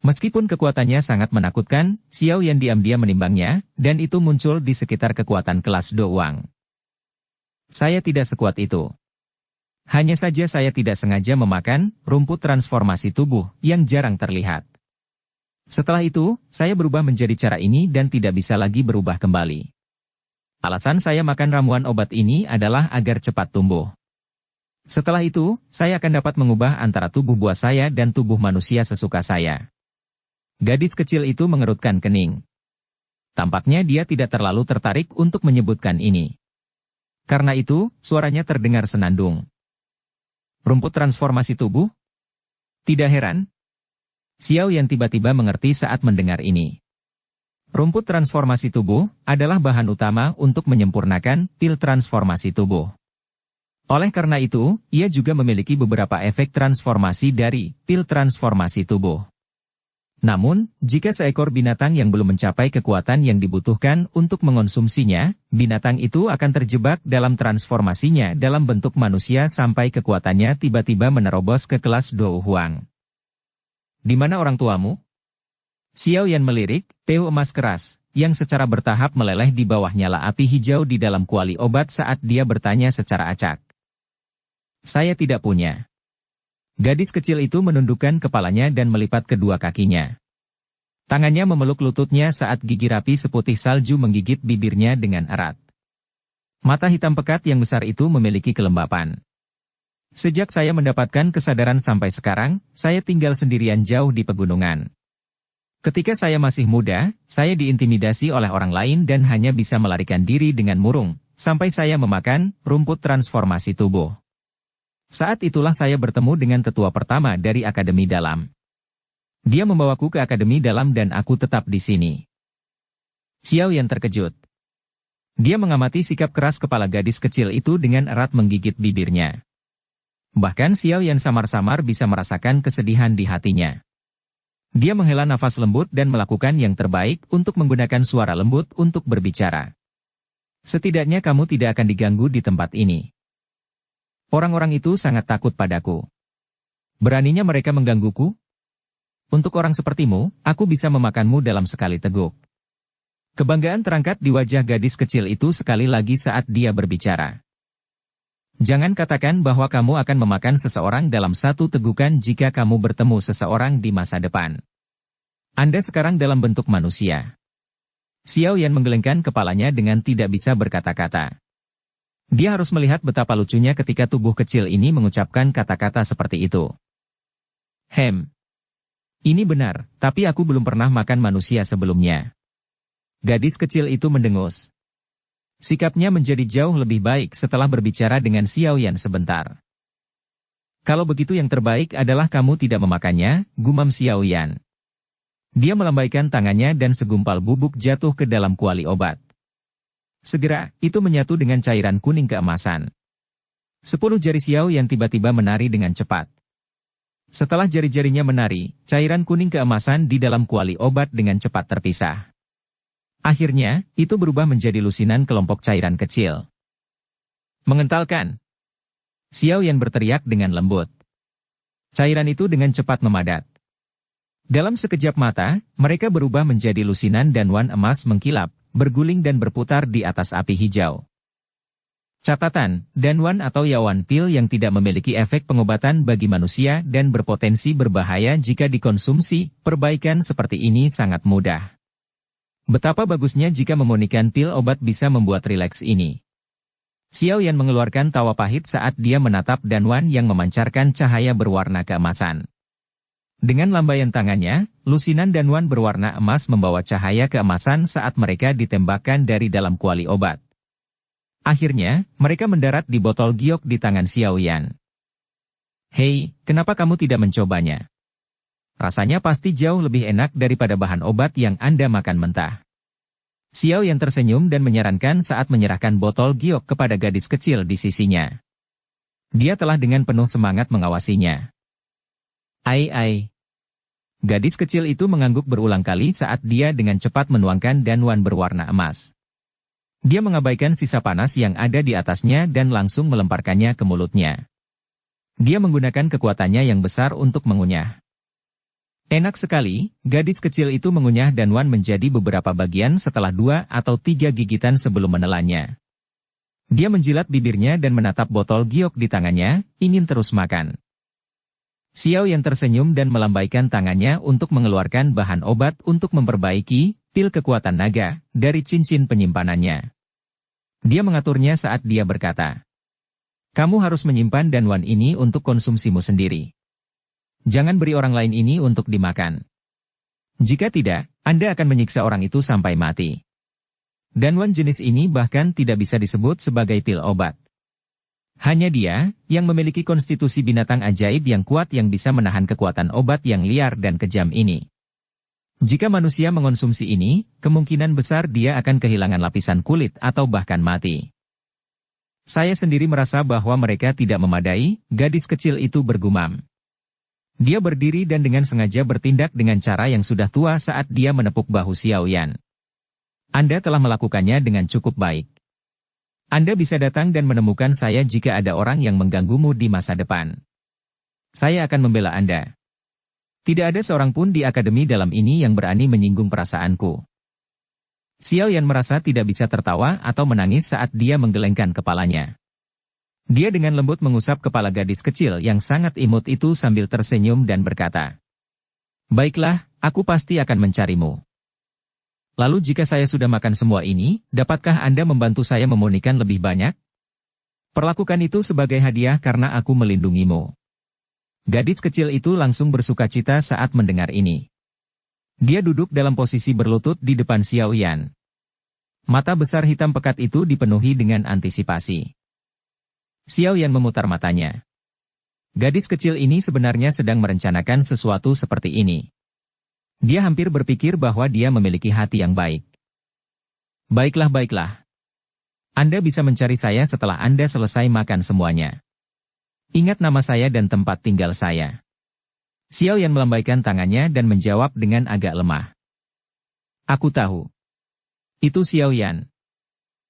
Meskipun kekuatannya sangat menakutkan, Xiao Yan diam-diam menimbangnya, dan itu muncul di sekitar kekuatan kelas Dou Huang. Saya tidak sekuat itu. Hanya saja saya tidak sengaja memakan rumput transformasi tubuh yang jarang terlihat. Setelah itu, saya berubah menjadi cara ini dan tidak bisa lagi berubah kembali. Alasan saya makan ramuan obat ini adalah agar cepat tumbuh. Setelah itu, saya akan dapat mengubah antara tubuh buah saya dan tubuh manusia sesuka saya. Gadis kecil itu mengerutkan kening. Tampaknya dia tidak terlalu tertarik untuk menyebutkan ini. Karena itu, suaranya terdengar senandung. Rumput transformasi tubuh? Tidak heran. Xiao Yan tiba-tiba mengerti saat mendengar ini. Rumput transformasi tubuh adalah bahan utama untuk menyempurnakan pil transformasi tubuh. Oleh karena itu, ia juga memiliki beberapa efek transformasi dari pil transformasi tubuh. Namun, jika seekor binatang yang belum mencapai kekuatan yang dibutuhkan untuk mengonsumsinya, binatang itu akan terjebak dalam transformasinya dalam bentuk manusia sampai kekuatannya tiba-tiba menerobos ke kelas Dou Huang. Di mana orang tuamu? Xiao Yan melirik, peu emas keras, yang secara bertahap meleleh di bawah nyala api hijau di dalam kuali obat saat dia bertanya secara acak. Saya tidak punya. Gadis kecil itu menundukkan kepalanya dan melipat kedua kakinya. Tangannya memeluk lututnya saat gigi rapi seputih salju menggigit bibirnya dengan erat. Mata hitam pekat yang besar itu memiliki kelembapan. Sejak saya mendapatkan kesadaran sampai sekarang, saya tinggal sendirian jauh di pegunungan. Ketika saya masih muda, saya diintimidasi oleh orang lain dan hanya bisa melarikan diri dengan murung, sampai saya memakan rumput transformasi tubuh. Saat itulah saya bertemu dengan tetua pertama dari Akademi Dalam. Dia membawaku ke Akademi Dalam dan aku tetap di sini. Xiao Yan terkejut. Dia mengamati sikap keras kepala gadis kecil itu dengan erat menggigit bibirnya. Bahkan Xiao Yan samar-samar bisa merasakan kesedihan di hatinya. Dia menghela nafas lembut dan melakukan yang terbaik untuk menggunakan suara lembut untuk berbicara. Setidaknya kamu tidak akan diganggu di tempat ini. Orang-orang itu sangat takut padaku. Beraninya mereka menggangguku? Untuk orang sepertimu, aku bisa memakanmu dalam sekali teguk. Kebanggaan terangkat di wajah gadis kecil itu sekali lagi saat dia berbicara. Jangan katakan bahwa kamu akan memakan seseorang dalam satu tegukan jika kamu bertemu seseorang di masa depan. Anda sekarang dalam bentuk manusia. Xiao Yan menggelengkan kepalanya dengan tidak bisa berkata-kata. Dia harus melihat betapa lucunya ketika tubuh kecil ini mengucapkan kata-kata seperti itu. Ini benar, tapi aku belum pernah makan manusia sebelumnya. Gadis kecil itu mendengus. Sikapnya menjadi jauh lebih baik setelah berbicara dengan Xiao Yan sebentar. Kalau begitu yang terbaik adalah kamu tidak memakannya, gumam Xiao Yan. Dia melambaikan tangannya dan segumpal bubuk jatuh ke dalam kuali obat. Segera, itu menyatu dengan cairan kuning keemasan. 10 jari Xiao Yan tiba-tiba menari dengan cepat. Setelah jari-jarinya menari, cairan kuning keemasan di dalam kuali obat dengan cepat terpisah. Akhirnya, itu berubah menjadi lusinan kelompok cairan kecil. Mengentalkan. Xiao Yan berteriak dengan lembut. Cairan itu dengan cepat memadat. Dalam sekejap mata, mereka berubah menjadi lusinan dan wan emas mengkilap, berguling dan berputar di atas api hijau. Catatan, Danwan atau Yawan pil yang tidak memiliki efek pengobatan bagi manusia dan berpotensi berbahaya jika dikonsumsi, perbaikan seperti ini sangat mudah. Betapa bagusnya jika memunikan pil obat bisa membuat rileks ini. Xiao Yan mengeluarkan tawa pahit saat dia menatap Danwan yang memancarkan cahaya berwarna keemasan. Dengan lambaian tangannya, lusinan Danwan berwarna emas membawa cahaya keemasan saat mereka ditembakkan dari dalam kuali obat. Akhirnya, mereka mendarat di botol giok di tangan Xiao Yan. Hei, kenapa kamu tidak mencobanya? Rasanya pasti jauh lebih enak daripada bahan obat yang Anda makan mentah. Xiao Yan tersenyum dan menyarankan saat menyerahkan botol giok kepada gadis kecil di sisinya. Dia telah dengan penuh semangat mengawasinya. Ai. Gadis kecil itu mengangguk berulang kali saat dia dengan cepat menuangkan danwan berwarna emas. Dia mengabaikan sisa panas yang ada di atasnya dan langsung melemparkannya ke mulutnya. Dia menggunakan kekuatannya yang besar untuk mengunyah. Enak sekali, gadis kecil itu mengunyah danwan menjadi beberapa bagian setelah 2 atau 3 gigitan sebelum menelannya. Dia menjilat bibirnya dan menatap botol giok di tangannya, ingin terus makan. Xiao Yan tersenyum dan melambaikan tangannya untuk mengeluarkan bahan obat untuk memperbaiki pil kekuatan naga dari cincin penyimpanannya. Dia mengaturnya saat dia berkata, "Kamu harus menyimpan danwan ini untuk konsumsimu sendiri. Jangan beri orang lain ini untuk dimakan. Jika tidak, Anda akan menyiksa orang itu sampai mati." Danwan jenis ini bahkan tidak bisa disebut sebagai pil obat. Hanya dia, yang memiliki konstitusi binatang ajaib yang kuat yang bisa menahan kekuatan obat yang liar dan kejam ini. Jika manusia mengonsumsi ini, kemungkinan besar dia akan kehilangan lapisan kulit atau bahkan mati. Saya sendiri merasa bahwa mereka tidak memadai, gadis kecil itu bergumam. Dia berdiri dan dengan sengaja bertindak dengan cara yang sudah tua saat dia menepuk bahu Xiao Yan. Anda telah melakukannya dengan cukup baik. Anda bisa datang dan menemukan saya jika ada orang yang mengganggumu di masa depan. Saya akan membela Anda. Tidak ada seorang pun di akademi dalam ini yang berani menyinggung perasaanku. Xiao Yan merasa tidak bisa tertawa atau menangis saat dia menggelengkan kepalanya. Dia dengan lembut mengusap kepala gadis kecil yang sangat imut itu sambil tersenyum dan berkata, "Baiklah, aku pasti akan mencarimu. Lalu jika saya sudah makan semua ini, dapatkah Anda membantu saya memunikan lebih banyak? Perlakukan itu sebagai hadiah karena aku melindungimu." Gadis kecil itu langsung bersukacita saat mendengar ini. Dia duduk dalam posisi berlutut di depan Xiao Yan. Mata besar hitam pekat itu dipenuhi dengan antisipasi. Xiao Yan memutar matanya. Gadis kecil ini sebenarnya sedang merencanakan sesuatu seperti ini. Dia hampir berpikir bahwa dia memiliki hati yang baik. Baiklah. Anda bisa mencari saya setelah Anda selesai makan semuanya. Ingat nama saya dan tempat tinggal saya. Xiao Yan melambaikan tangannya dan menjawab dengan agak lemah. Aku tahu. Itu Xiao Yan.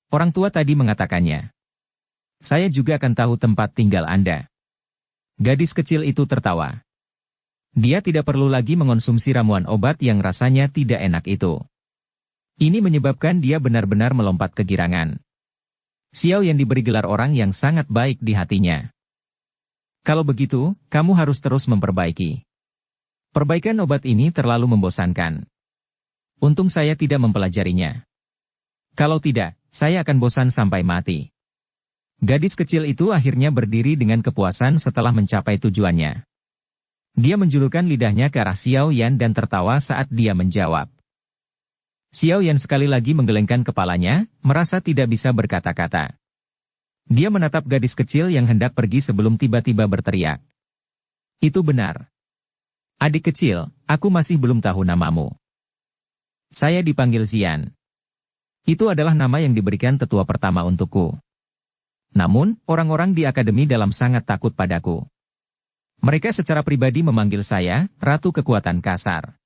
Orang tua tadi mengatakannya. Saya juga akan tahu tempat tinggal Anda. Gadis kecil itu tertawa. Dia tidak perlu lagi mengonsumsi ramuan obat yang rasanya tidak enak itu. Ini menyebabkan dia benar-benar melompat kegirangan. Xiao Yan diberi gelar orang yang sangat baik di hatinya. Kalau begitu, kamu harus terus memperbaiki. Perbaikan obat ini terlalu membosankan. Untung saya tidak mempelajarinya. Kalau tidak, saya akan bosan sampai mati. Gadis kecil itu akhirnya berdiri dengan kepuasan setelah mencapai tujuannya. Dia menjulurkan lidahnya ke arah Xiao Yan dan tertawa saat dia menjawab. Xiao Yan sekali lagi menggelengkan kepalanya, merasa tidak bisa berkata-kata. Dia menatap gadis kecil yang hendak pergi sebelum tiba-tiba berteriak. Itu benar. Adik kecil, aku masih belum tahu namamu. Saya dipanggil Xian. Itu adalah nama yang diberikan tetua pertama untukku. Namun, orang-orang di akademi dalam sangat takut padaku. Mereka secara pribadi memanggil saya, Ratu Kekuatan Kasar.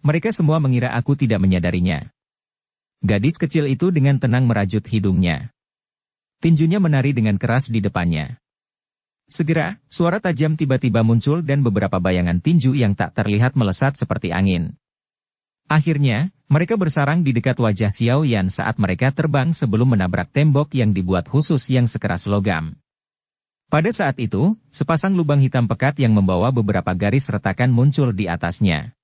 Mereka semua mengira aku tidak menyadarinya. Gadis kecil itu dengan tenang merajut hidungnya. Tinjunya menari dengan keras di depannya. Segera, suara tajam tiba-tiba muncul dan beberapa bayangan tinju yang tak terlihat melesat seperti angin. Akhirnya, mereka bersarang di dekat wajah Xiao Yan saat mereka terbang sebelum menabrak tembok yang dibuat khusus yang sekeras logam. Pada saat itu, sepasang lubang hitam pekat yang membawa beberapa garis retakan muncul di atasnya.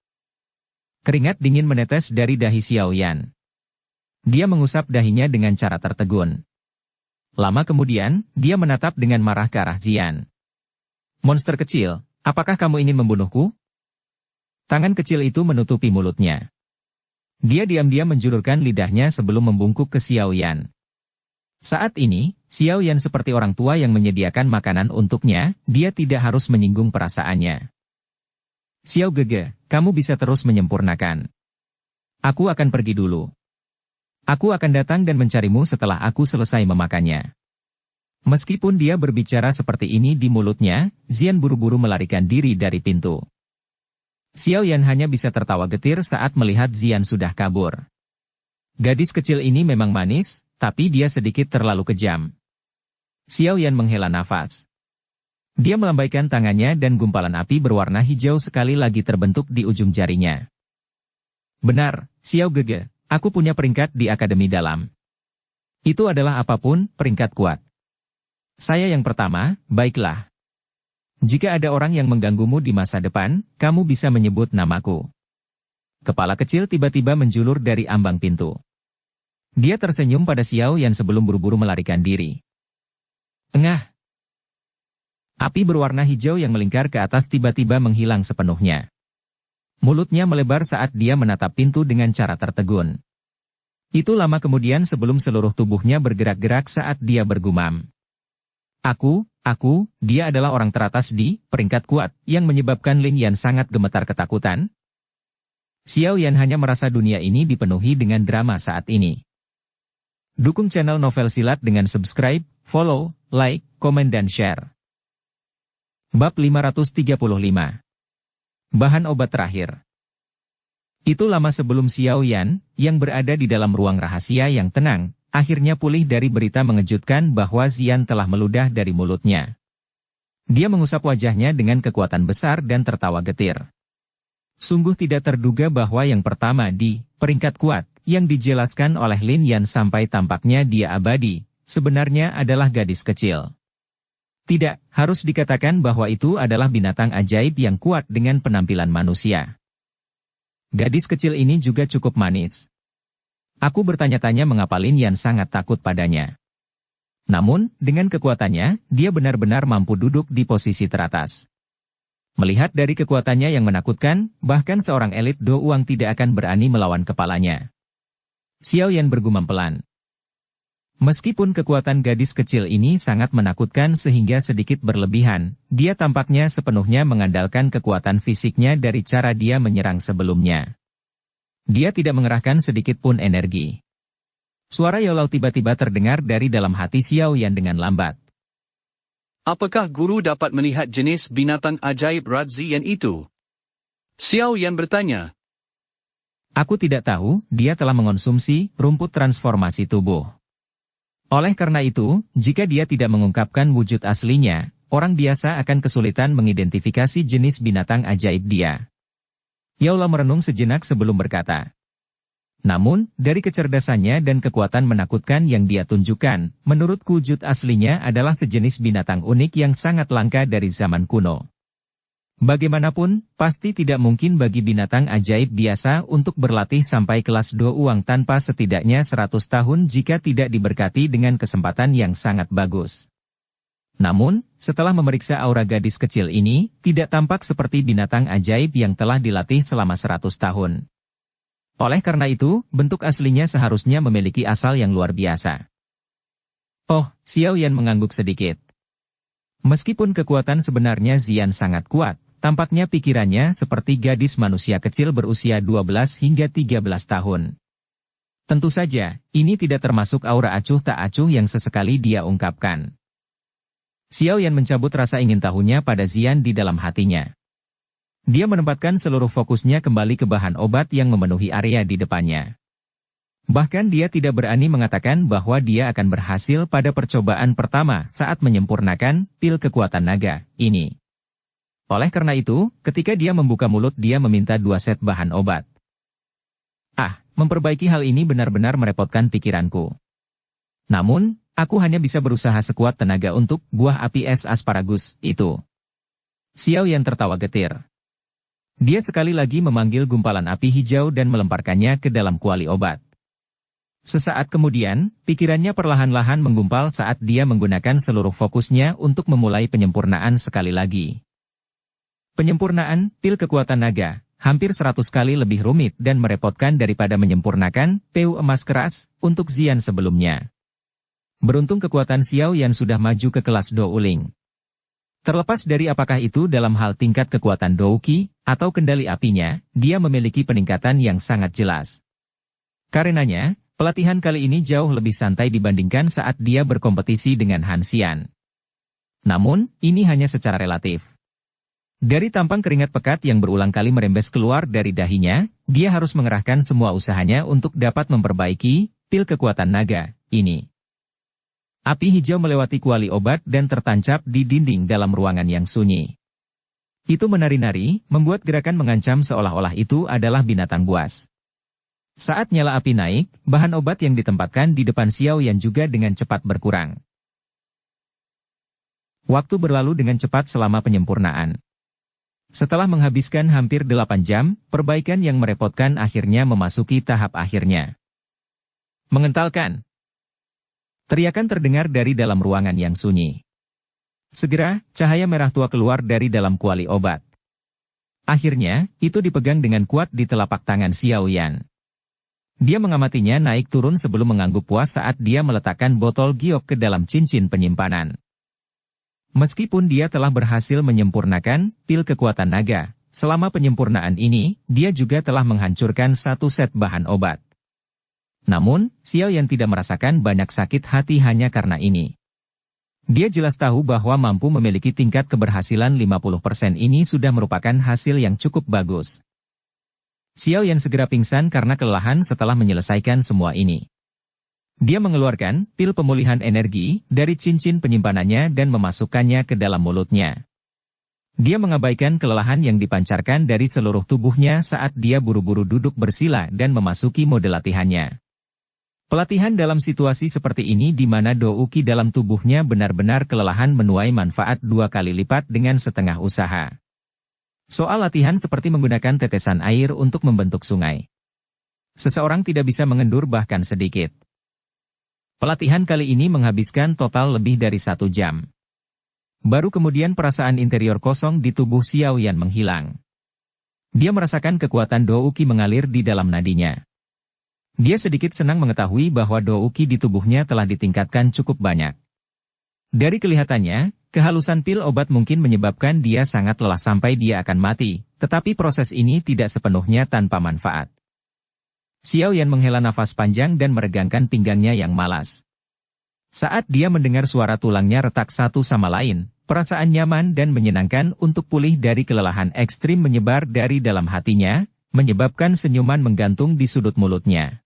Keringat dingin menetes dari dahi Xiao Yan. Dia mengusap dahinya dengan cara tertegun. Lama kemudian, dia menatap dengan marah ke arah Xian. Monster kecil, apakah kamu ingin membunuhku? Tangan kecil itu menutupi mulutnya. Dia diam-diam menjulurkan lidahnya sebelum membungkuk ke Xiao Yan. Saat ini, Xiao Yan seperti orang tua yang menyediakan makanan untuknya, dia tidak harus menyinggung perasaannya. Xiao Gege, kamu bisa terus menyempurnakan. Aku akan pergi dulu. Aku akan datang dan mencarimu setelah aku selesai memakannya. Meskipun dia berbicara seperti ini di mulutnya, Xian buru-buru melarikan diri dari pintu. Xiao Yan hanya bisa tertawa getir saat melihat Xian sudah kabur. Gadis kecil ini memang manis, tapi dia sedikit terlalu kejam. Xiao Yan menghela nafas. Dia melambaikan tangannya dan gumpalan api berwarna hijau sekali lagi terbentuk di ujung jarinya. Benar, Xiao Gege, aku punya peringkat di Akademi Dalam. Itu adalah apapun, peringkat kuat. Saya yang pertama, baiklah. Jika ada orang yang mengganggumu di masa depan, kamu bisa menyebut namaku. Kepala kecil tiba-tiba menjulur dari ambang pintu. Dia tersenyum pada Xiao Yan sebelum buru-buru melarikan diri. Engah. Api berwarna hijau yang melingkar ke atas tiba-tiba menghilang sepenuhnya. Mulutnya melebar saat dia menatap pintu dengan cara tertegun. Itu lama kemudian sebelum seluruh tubuhnya bergerak-gerak saat dia bergumam. Dia adalah orang teratas di peringkat kuat yang menyebabkan Lin Yan sangat gemetar ketakutan. Xiao Yan hanya merasa dunia ini dipenuhi dengan drama saat ini. Dukung channel Novel Silat dengan subscribe, follow, like, komen dan share. Bab 535. Bahan obat terakhir. Itu lama sebelum Xiao Yan, yang berada di dalam ruang rahasia yang tenang, akhirnya pulih dari berita mengejutkan bahwa Xian telah meludah dari mulutnya. Dia mengusap wajahnya dengan kekuatan besar dan tertawa getir. Sungguh tidak terduga bahwa yang pertama di peringkat kuat, yang dijelaskan oleh Lin Yan sampai tampaknya dia abadi, sebenarnya adalah gadis kecil. Tidak, harus dikatakan bahwa itu adalah binatang ajaib yang kuat dengan penampilan manusia. Gadis kecil ini juga cukup manis. Aku bertanya-tanya mengapa Lin Yan sangat takut padanya. Namun, dengan kekuatannya, dia benar-benar mampu duduk di posisi teratas. Melihat dari kekuatannya yang menakutkan, bahkan seorang elit Do Uang tidak akan berani melawan kepalanya. Xiao Yan bergumam pelan. Meskipun kekuatan gadis kecil ini sangat menakutkan sehingga sedikit berlebihan, dia tampaknya sepenuhnya mengandalkan kekuatan fisiknya dari cara dia menyerang sebelumnya. Dia tidak mengerahkan sedikit pun energi. Suara Yaulau tiba-tiba terdengar dari dalam hati Xiao Yan dengan lambat. Apakah guru dapat melihat jenis binatang ajaib Radzian itu? Xiao Yan bertanya. Aku tidak tahu, dia telah mengonsumsi rumput transformasi tubuh. Oleh karena itu, jika dia tidak mengungkapkan wujud aslinya, orang biasa akan kesulitan mengidentifikasi jenis binatang ajaib dia. Yaulau merenung sejenak sebelum berkata. Namun, dari kecerdasannya dan kekuatan menakutkan yang dia tunjukkan, menurutku wujud aslinya adalah sejenis binatang unik yang sangat langka dari zaman kuno. Bagaimanapun, pasti tidak mungkin bagi binatang ajaib biasa untuk berlatih sampai kelas Do Uang tanpa setidaknya 100 tahun jika tidak diberkati dengan kesempatan yang sangat bagus. Namun, setelah memeriksa aura gadis kecil ini, tidak tampak seperti binatang ajaib yang telah dilatih selama 100 tahun. Oleh karena itu, bentuk aslinya seharusnya memiliki asal yang luar biasa. Oh, Xiao Yan mengangguk sedikit. Meskipun kekuatan sebenarnya Xian sangat kuat, tampaknya pikirannya seperti gadis manusia kecil berusia 12 hingga 13 tahun. Tentu saja, ini tidak termasuk aura acuh tak acuh yang sesekali dia ungkapkan. Xiao Yan mencabut rasa ingin tahunya pada Zian di dalam hatinya. Dia menempatkan seluruh fokusnya kembali ke bahan obat yang memenuhi area di depannya. Bahkan dia tidak berani mengatakan bahwa dia akan berhasil pada percobaan pertama saat menyempurnakan pil kekuatan naga ini. Oleh karena itu, ketika dia membuka mulut dia meminta 2 set bahan obat. Memperbaiki hal ini benar-benar merepotkan pikiranku. Namun, aku hanya bisa berusaha sekuat tenaga untuk buah api es asparagus itu. Xiao Yan tertawa getir. Dia sekali lagi memanggil gumpalan api hijau dan melemparkannya ke dalam kuali obat. Sesaat kemudian, pikirannya perlahan-lahan menggumpal saat dia menggunakan seluruh fokusnya untuk memulai penyempurnaan sekali lagi. Penyempurnaan pil kekuatan naga hampir 100 kali lebih rumit dan merepotkan daripada menyempurnakan PU emas keras untuk Zian sebelumnya. Beruntung kekuatan Xiao Yan sudah maju ke kelas Do Uling. Terlepas dari apakah itu dalam hal tingkat kekuatan Douqi atau kendali apinya, dia memiliki peningkatan yang sangat jelas. Karenanya, pelatihan kali ini jauh lebih santai dibandingkan saat dia berkompetisi dengan Han Xian. Namun, ini hanya secara relatif. Dari tampang keringat pekat yang berulang kali merembes keluar dari dahinya, dia harus mengerahkan semua usahanya untuk dapat memperbaiki pil kekuatan naga ini. Api hijau melewati kuali obat dan tertancap di dinding dalam ruangan yang sunyi. Itu menari-nari, membuat gerakan mengancam seolah-olah itu adalah binatang buas. Saat nyala api naik, bahan obat yang ditempatkan di depan Xiao Yan juga dengan cepat berkurang. Waktu berlalu dengan cepat selama penyempurnaan. Setelah menghabiskan hampir 8 jam, perbaikan yang merepotkan akhirnya memasuki tahap akhirnya. Mengentalkan. Teriakan terdengar dari dalam ruangan yang sunyi. Segera, cahaya merah tua keluar dari dalam kuali obat. Akhirnya, itu dipegang dengan kuat di telapak tangan Xiao Yan. Dia mengamatinya naik turun sebelum mengangguk puas saat dia meletakkan botol giok ke dalam cincin penyimpanan. Meskipun dia telah berhasil menyempurnakan pil kekuatan naga, selama penyempurnaan ini, dia juga telah menghancurkan 1 set bahan obat. Namun, Xiao Yan tidak merasakan banyak sakit hati hanya karena ini. Dia jelas tahu bahwa mampu memiliki tingkat keberhasilan 50% ini sudah merupakan hasil yang cukup bagus. Xiao Yan segera pingsan karena kelelahan setelah menyelesaikan semua ini. Dia mengeluarkan pil pemulihan energi dari cincin penyimpanannya dan memasukkannya ke dalam mulutnya. Dia mengabaikan kelelahan yang dipancarkan dari seluruh tubuhnya saat dia buru-buru duduk bersila dan memasuki mode latihannya. Pelatihan dalam situasi seperti ini di mana Douqi dalam tubuhnya benar-benar kelelahan menuai manfaat 2 kali lipat dengan setengah usaha. Soal latihan seperti menggunakan tetesan air untuk membentuk sungai. Seseorang tidak bisa mengendur bahkan sedikit. Pelatihan kali ini menghabiskan total lebih dari 1 jam. Baru kemudian perasaan interior kosong di tubuh Xiao Yan menghilang. Dia merasakan kekuatan Douqi mengalir di dalam nadinya. Dia sedikit senang mengetahui bahwa Douqi di tubuhnya telah ditingkatkan cukup banyak. Dari kelihatannya, kehalusan pil obat mungkin menyebabkan dia sangat lelah sampai dia akan mati, tetapi proses ini tidak sepenuhnya tanpa manfaat. Xiao Yan menghela nafas panjang dan meregangkan pinggangnya yang malas. Saat dia mendengar suara tulangnya retak satu sama lain, perasaan nyaman dan menyenangkan untuk pulih dari kelelahan ekstrim menyebar dari dalam hatinya, menyebabkan senyuman menggantung di sudut mulutnya.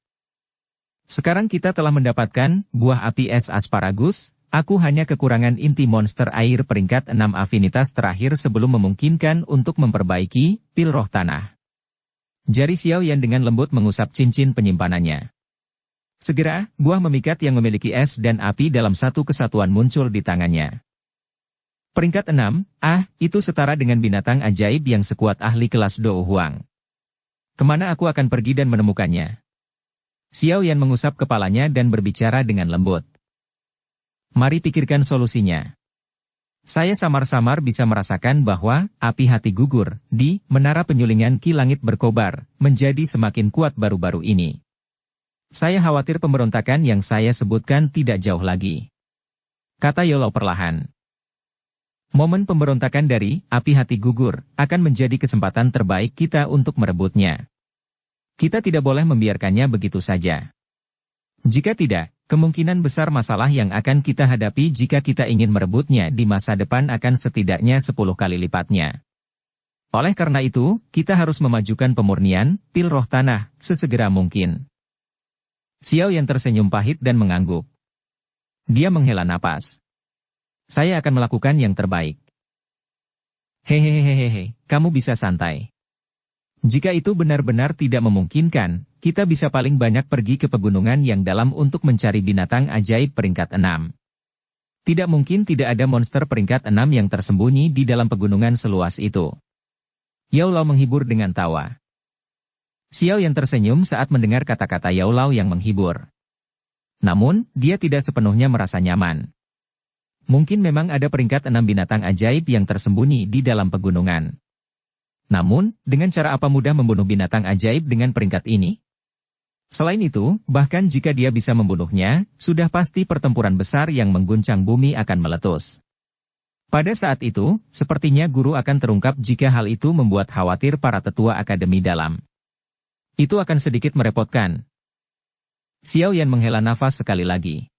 Sekarang kita telah mendapatkan buah api es asparagus, aku hanya kekurangan inti monster air peringkat 6 afinitas terakhir sebelum memungkinkan untuk memperbaiki pil roh tanah. Jari Xiao Yan dengan lembut mengusap cincin penyimpanannya. Segera, buah memikat yang memiliki es dan api dalam satu kesatuan muncul di tangannya. Peringkat 6, itu setara dengan binatang ajaib yang sekuat ahli kelas Dou Huang. Kemana aku akan pergi dan menemukannya? Xiao Yan mengusap kepalanya dan berbicara dengan lembut. Mari pikirkan solusinya. Saya samar-samar bisa merasakan bahwa api hati gugur di menara penyulingan Ki Langit berkobar, menjadi semakin kuat baru-baru ini. Saya khawatir pemberontakan yang saya sebutkan tidak jauh lagi. Kata Yolo perlahan. Momen pemberontakan dari api hati gugur akan menjadi kesempatan terbaik kita untuk merebutnya. Kita tidak boleh membiarkannya begitu saja. Jika tidak, kemungkinan besar masalah yang akan kita hadapi jika kita ingin merebutnya di masa depan akan setidaknya 10 kali lipatnya. Oleh karena itu, kita harus memajukan pemurnian, pil roh tanah, sesegera mungkin. Xiao Yan tersenyum pahit dan mengangguk. Dia menghela napas. Saya akan melakukan yang terbaik. Hehehehehe, kamu bisa santai. Jika itu benar-benar tidak memungkinkan, kita bisa paling banyak pergi ke pegunungan yang dalam untuk mencari binatang ajaib peringkat 6. Tidak mungkin tidak ada monster peringkat 6 yang tersembunyi di dalam pegunungan seluas itu. Yao Lao menghibur dengan tawa. Xiao Yan tersenyum saat mendengar kata-kata Yao Lao yang menghibur. Namun, dia tidak sepenuhnya merasa nyaman. Mungkin memang ada peringkat 6 binatang ajaib yang tersembunyi di dalam pegunungan. Namun, dengan cara apa mudah membunuh binatang ajaib dengan peringkat ini? Selain itu, bahkan jika dia bisa membunuhnya, sudah pasti pertempuran besar yang mengguncang bumi akan meletus. Pada saat itu, sepertinya guru akan terungkap jika hal itu membuat khawatir para tetua akademi dalam. Itu akan sedikit merepotkan. Xiao Yan menghela nafas sekali lagi.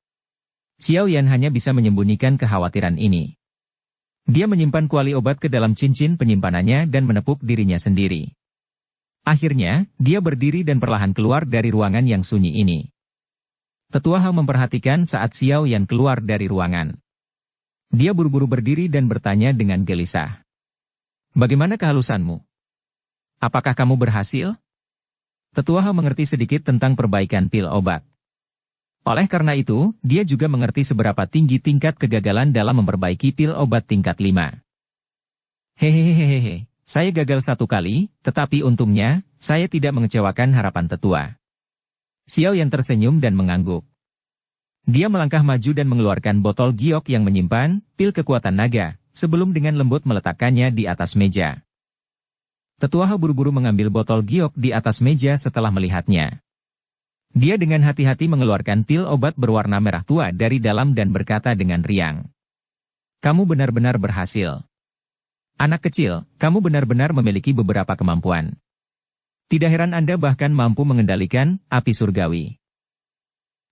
Xiao Yan hanya bisa menyembunyikan kekhawatiran ini. Dia menyimpan kuali obat ke dalam cincin penyimpanannya dan menepuk dirinya sendiri. Akhirnya, dia berdiri dan perlahan keluar dari ruangan yang sunyi ini. Tetua Hao memperhatikan saat Xiao Yan keluar dari ruangan. Dia buru-buru berdiri dan bertanya dengan gelisah. Bagaimana kehalusanmu? Apakah kamu berhasil? Tetua Hao mengerti sedikit tentang perbaikan pil obat. Oleh karena itu, dia juga mengerti seberapa tinggi tingkat kegagalan dalam memperbaiki pil obat tingkat 5. Hehehehehe, saya gagal 1 kali, tetapi untungnya, saya tidak mengecewakan harapan tetua. Xiao Yan tersenyum dan mengangguk. Dia melangkah maju dan mengeluarkan botol giok yang menyimpan pil kekuatan naga, sebelum dengan lembut meletakkannya di atas meja. Tetua Hao buru-buru mengambil botol giok di atas meja setelah melihatnya. Dia dengan hati-hati mengeluarkan pil obat berwarna merah tua dari dalam dan berkata dengan riang. Kamu benar-benar berhasil. Anak kecil, kamu benar-benar memiliki beberapa kemampuan. Tidak heran Anda bahkan mampu mengendalikan api surgawi.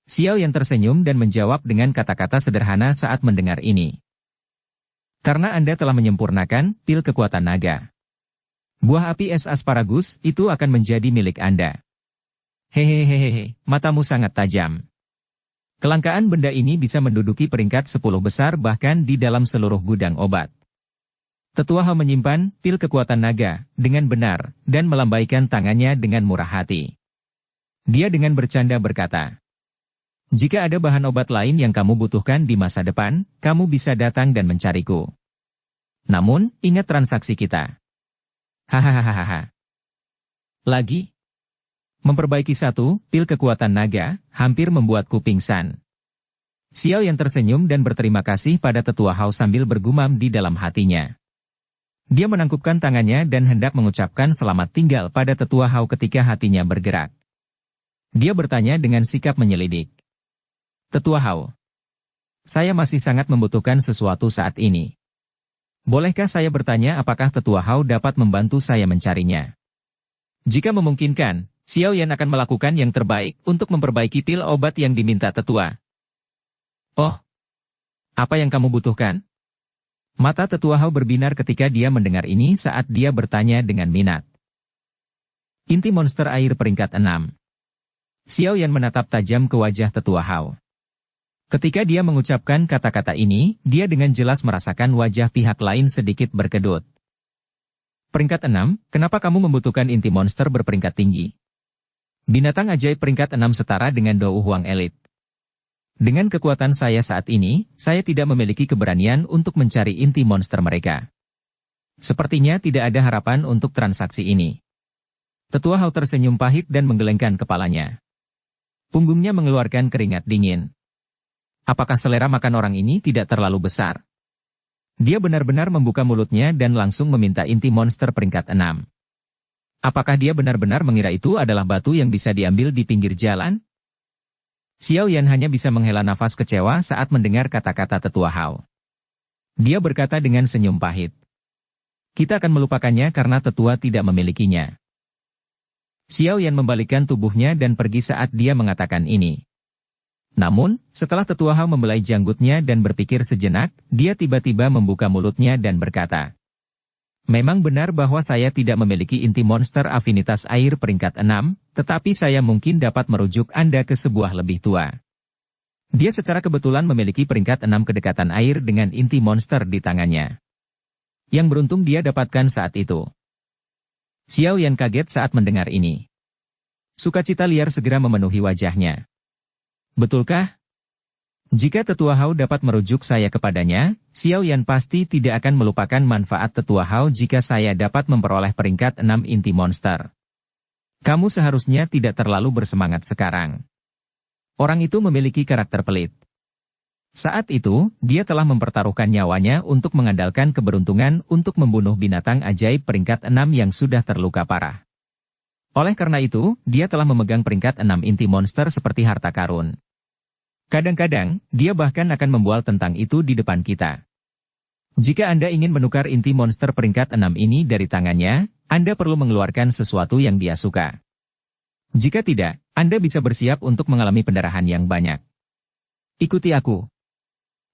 Xiao Yan tersenyum dan menjawab dengan kata-kata sederhana saat mendengar ini. Karena Anda telah menyempurnakan pil kekuatan naga. Buah api es asparagus itu akan menjadi milik Anda. Hehehehe, matamu sangat tajam. Kelangkaan benda ini bisa menduduki peringkat 10 besar bahkan di dalam seluruh gudang obat. Tetua Hao menyimpan pil kekuatan naga dengan benar dan melambaikan tangannya dengan murah hati. Dia dengan bercanda berkata, jika ada bahan obat lain yang kamu butuhkan di masa depan, kamu bisa datang dan mencariku. Namun, ingat transaksi kita. Hahaha. Lagi? Memperbaiki 1 pil kekuatan naga, hampir membuatku pingsan. Xiao Yan tersenyum dan berterima kasih pada tetua Hao sambil bergumam di dalam hatinya. Dia menangkupkan tangannya dan hendak mengucapkan selamat tinggal pada tetua Hao ketika hatinya bergerak. Dia bertanya dengan sikap menyelidik. Tetua Hao, saya masih sangat membutuhkan sesuatu saat ini. Bolehkah saya bertanya apakah tetua Hao dapat membantu saya mencarinya? Jika memungkinkan, Xiao Yan akan melakukan yang terbaik untuk memperbaiki pil obat yang diminta tetua. Oh, apa yang kamu butuhkan? Mata tetua Hao berbinar ketika dia mendengar ini saat dia bertanya dengan minat. Inti monster air peringkat 6. Xiao Yan menatap tajam ke wajah tetua Hao. Ketika dia mengucapkan kata-kata ini, dia dengan jelas merasakan wajah pihak lain sedikit berkedut. Peringkat 6, kenapa kamu membutuhkan inti monster berperingkat tinggi? Binatang ajaib peringkat 6 setara dengan Dou Huang Elit. Dengan kekuatan saya saat ini, saya tidak memiliki keberanian untuk mencari inti monster mereka. Sepertinya tidak ada harapan untuk transaksi ini. Tetua Hao tersenyum pahit dan menggelengkan kepalanya. Punggungnya mengeluarkan keringat dingin. Apakah selera makan orang ini tidak terlalu besar? Dia benar-benar membuka mulutnya dan langsung meminta inti monster peringkat 6. Apakah dia benar-benar mengira itu adalah batu yang bisa diambil di pinggir jalan? Xiao Yan hanya bisa menghela nafas kecewa saat mendengar kata-kata tetua Hao. Dia berkata dengan senyum pahit. Kita akan melupakannya karena tetua tidak memilikinya. Xiao Yan membalikkan tubuhnya dan pergi saat dia mengatakan ini. Namun, setelah Tetua Hao membelai janggutnya dan berpikir sejenak, dia tiba-tiba membuka mulutnya dan berkata, "Memang benar bahwa saya tidak memiliki inti monster afinitas air peringkat 6, tetapi saya mungkin dapat merujuk Anda ke sebuah lebih tua." Dia secara kebetulan memiliki peringkat 6 kedekatan air dengan inti monster di tangannya. Yang beruntung dia dapatkan saat itu. Xiao Yan kaget saat mendengar ini. Sukacita liar segera memenuhi wajahnya. "Betulkah? Jika Tetua Hao dapat merujuk saya kepadanya, Xiao Yan pasti tidak akan melupakan manfaat Tetua Hao jika saya dapat memperoleh peringkat 6 inti monster. Kamu seharusnya tidak terlalu bersemangat sekarang." Orang itu memiliki karakter pelit. Saat itu, dia telah mempertaruhkan nyawanya untuk mengandalkan keberuntungan untuk membunuh binatang ajaib peringkat 6 yang sudah terluka parah. Oleh karena itu, dia telah memegang peringkat 6 inti monster seperti harta karun. Kadang-kadang, dia bahkan akan membual tentang itu di depan kita. Jika Anda ingin menukar inti monster peringkat 6 ini dari tangannya, Anda perlu mengeluarkan sesuatu yang dia suka. Jika tidak, Anda bisa bersiap untuk mengalami pendarahan yang banyak. Ikuti aku.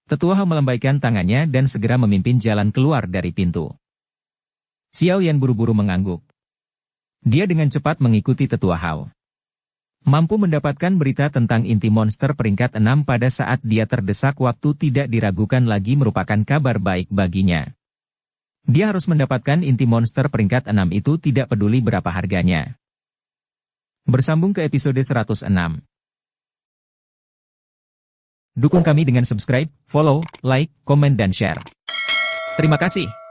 Tetua Hao melambaikan tangannya dan segera memimpin jalan keluar dari pintu. Xiao Yan buru-buru mengangguk. Dia dengan cepat mengikuti Tetua Hao. Mampu mendapatkan berita tentang inti monster peringkat 6 pada saat dia terdesak waktu tidak diragukan lagi merupakan kabar baik baginya. Dia harus mendapatkan inti monster peringkat 6 itu tidak peduli berapa harganya. Bersambung ke episode 106. Dukung kami dengan subscribe, follow, like, komen dan share. Terima kasih.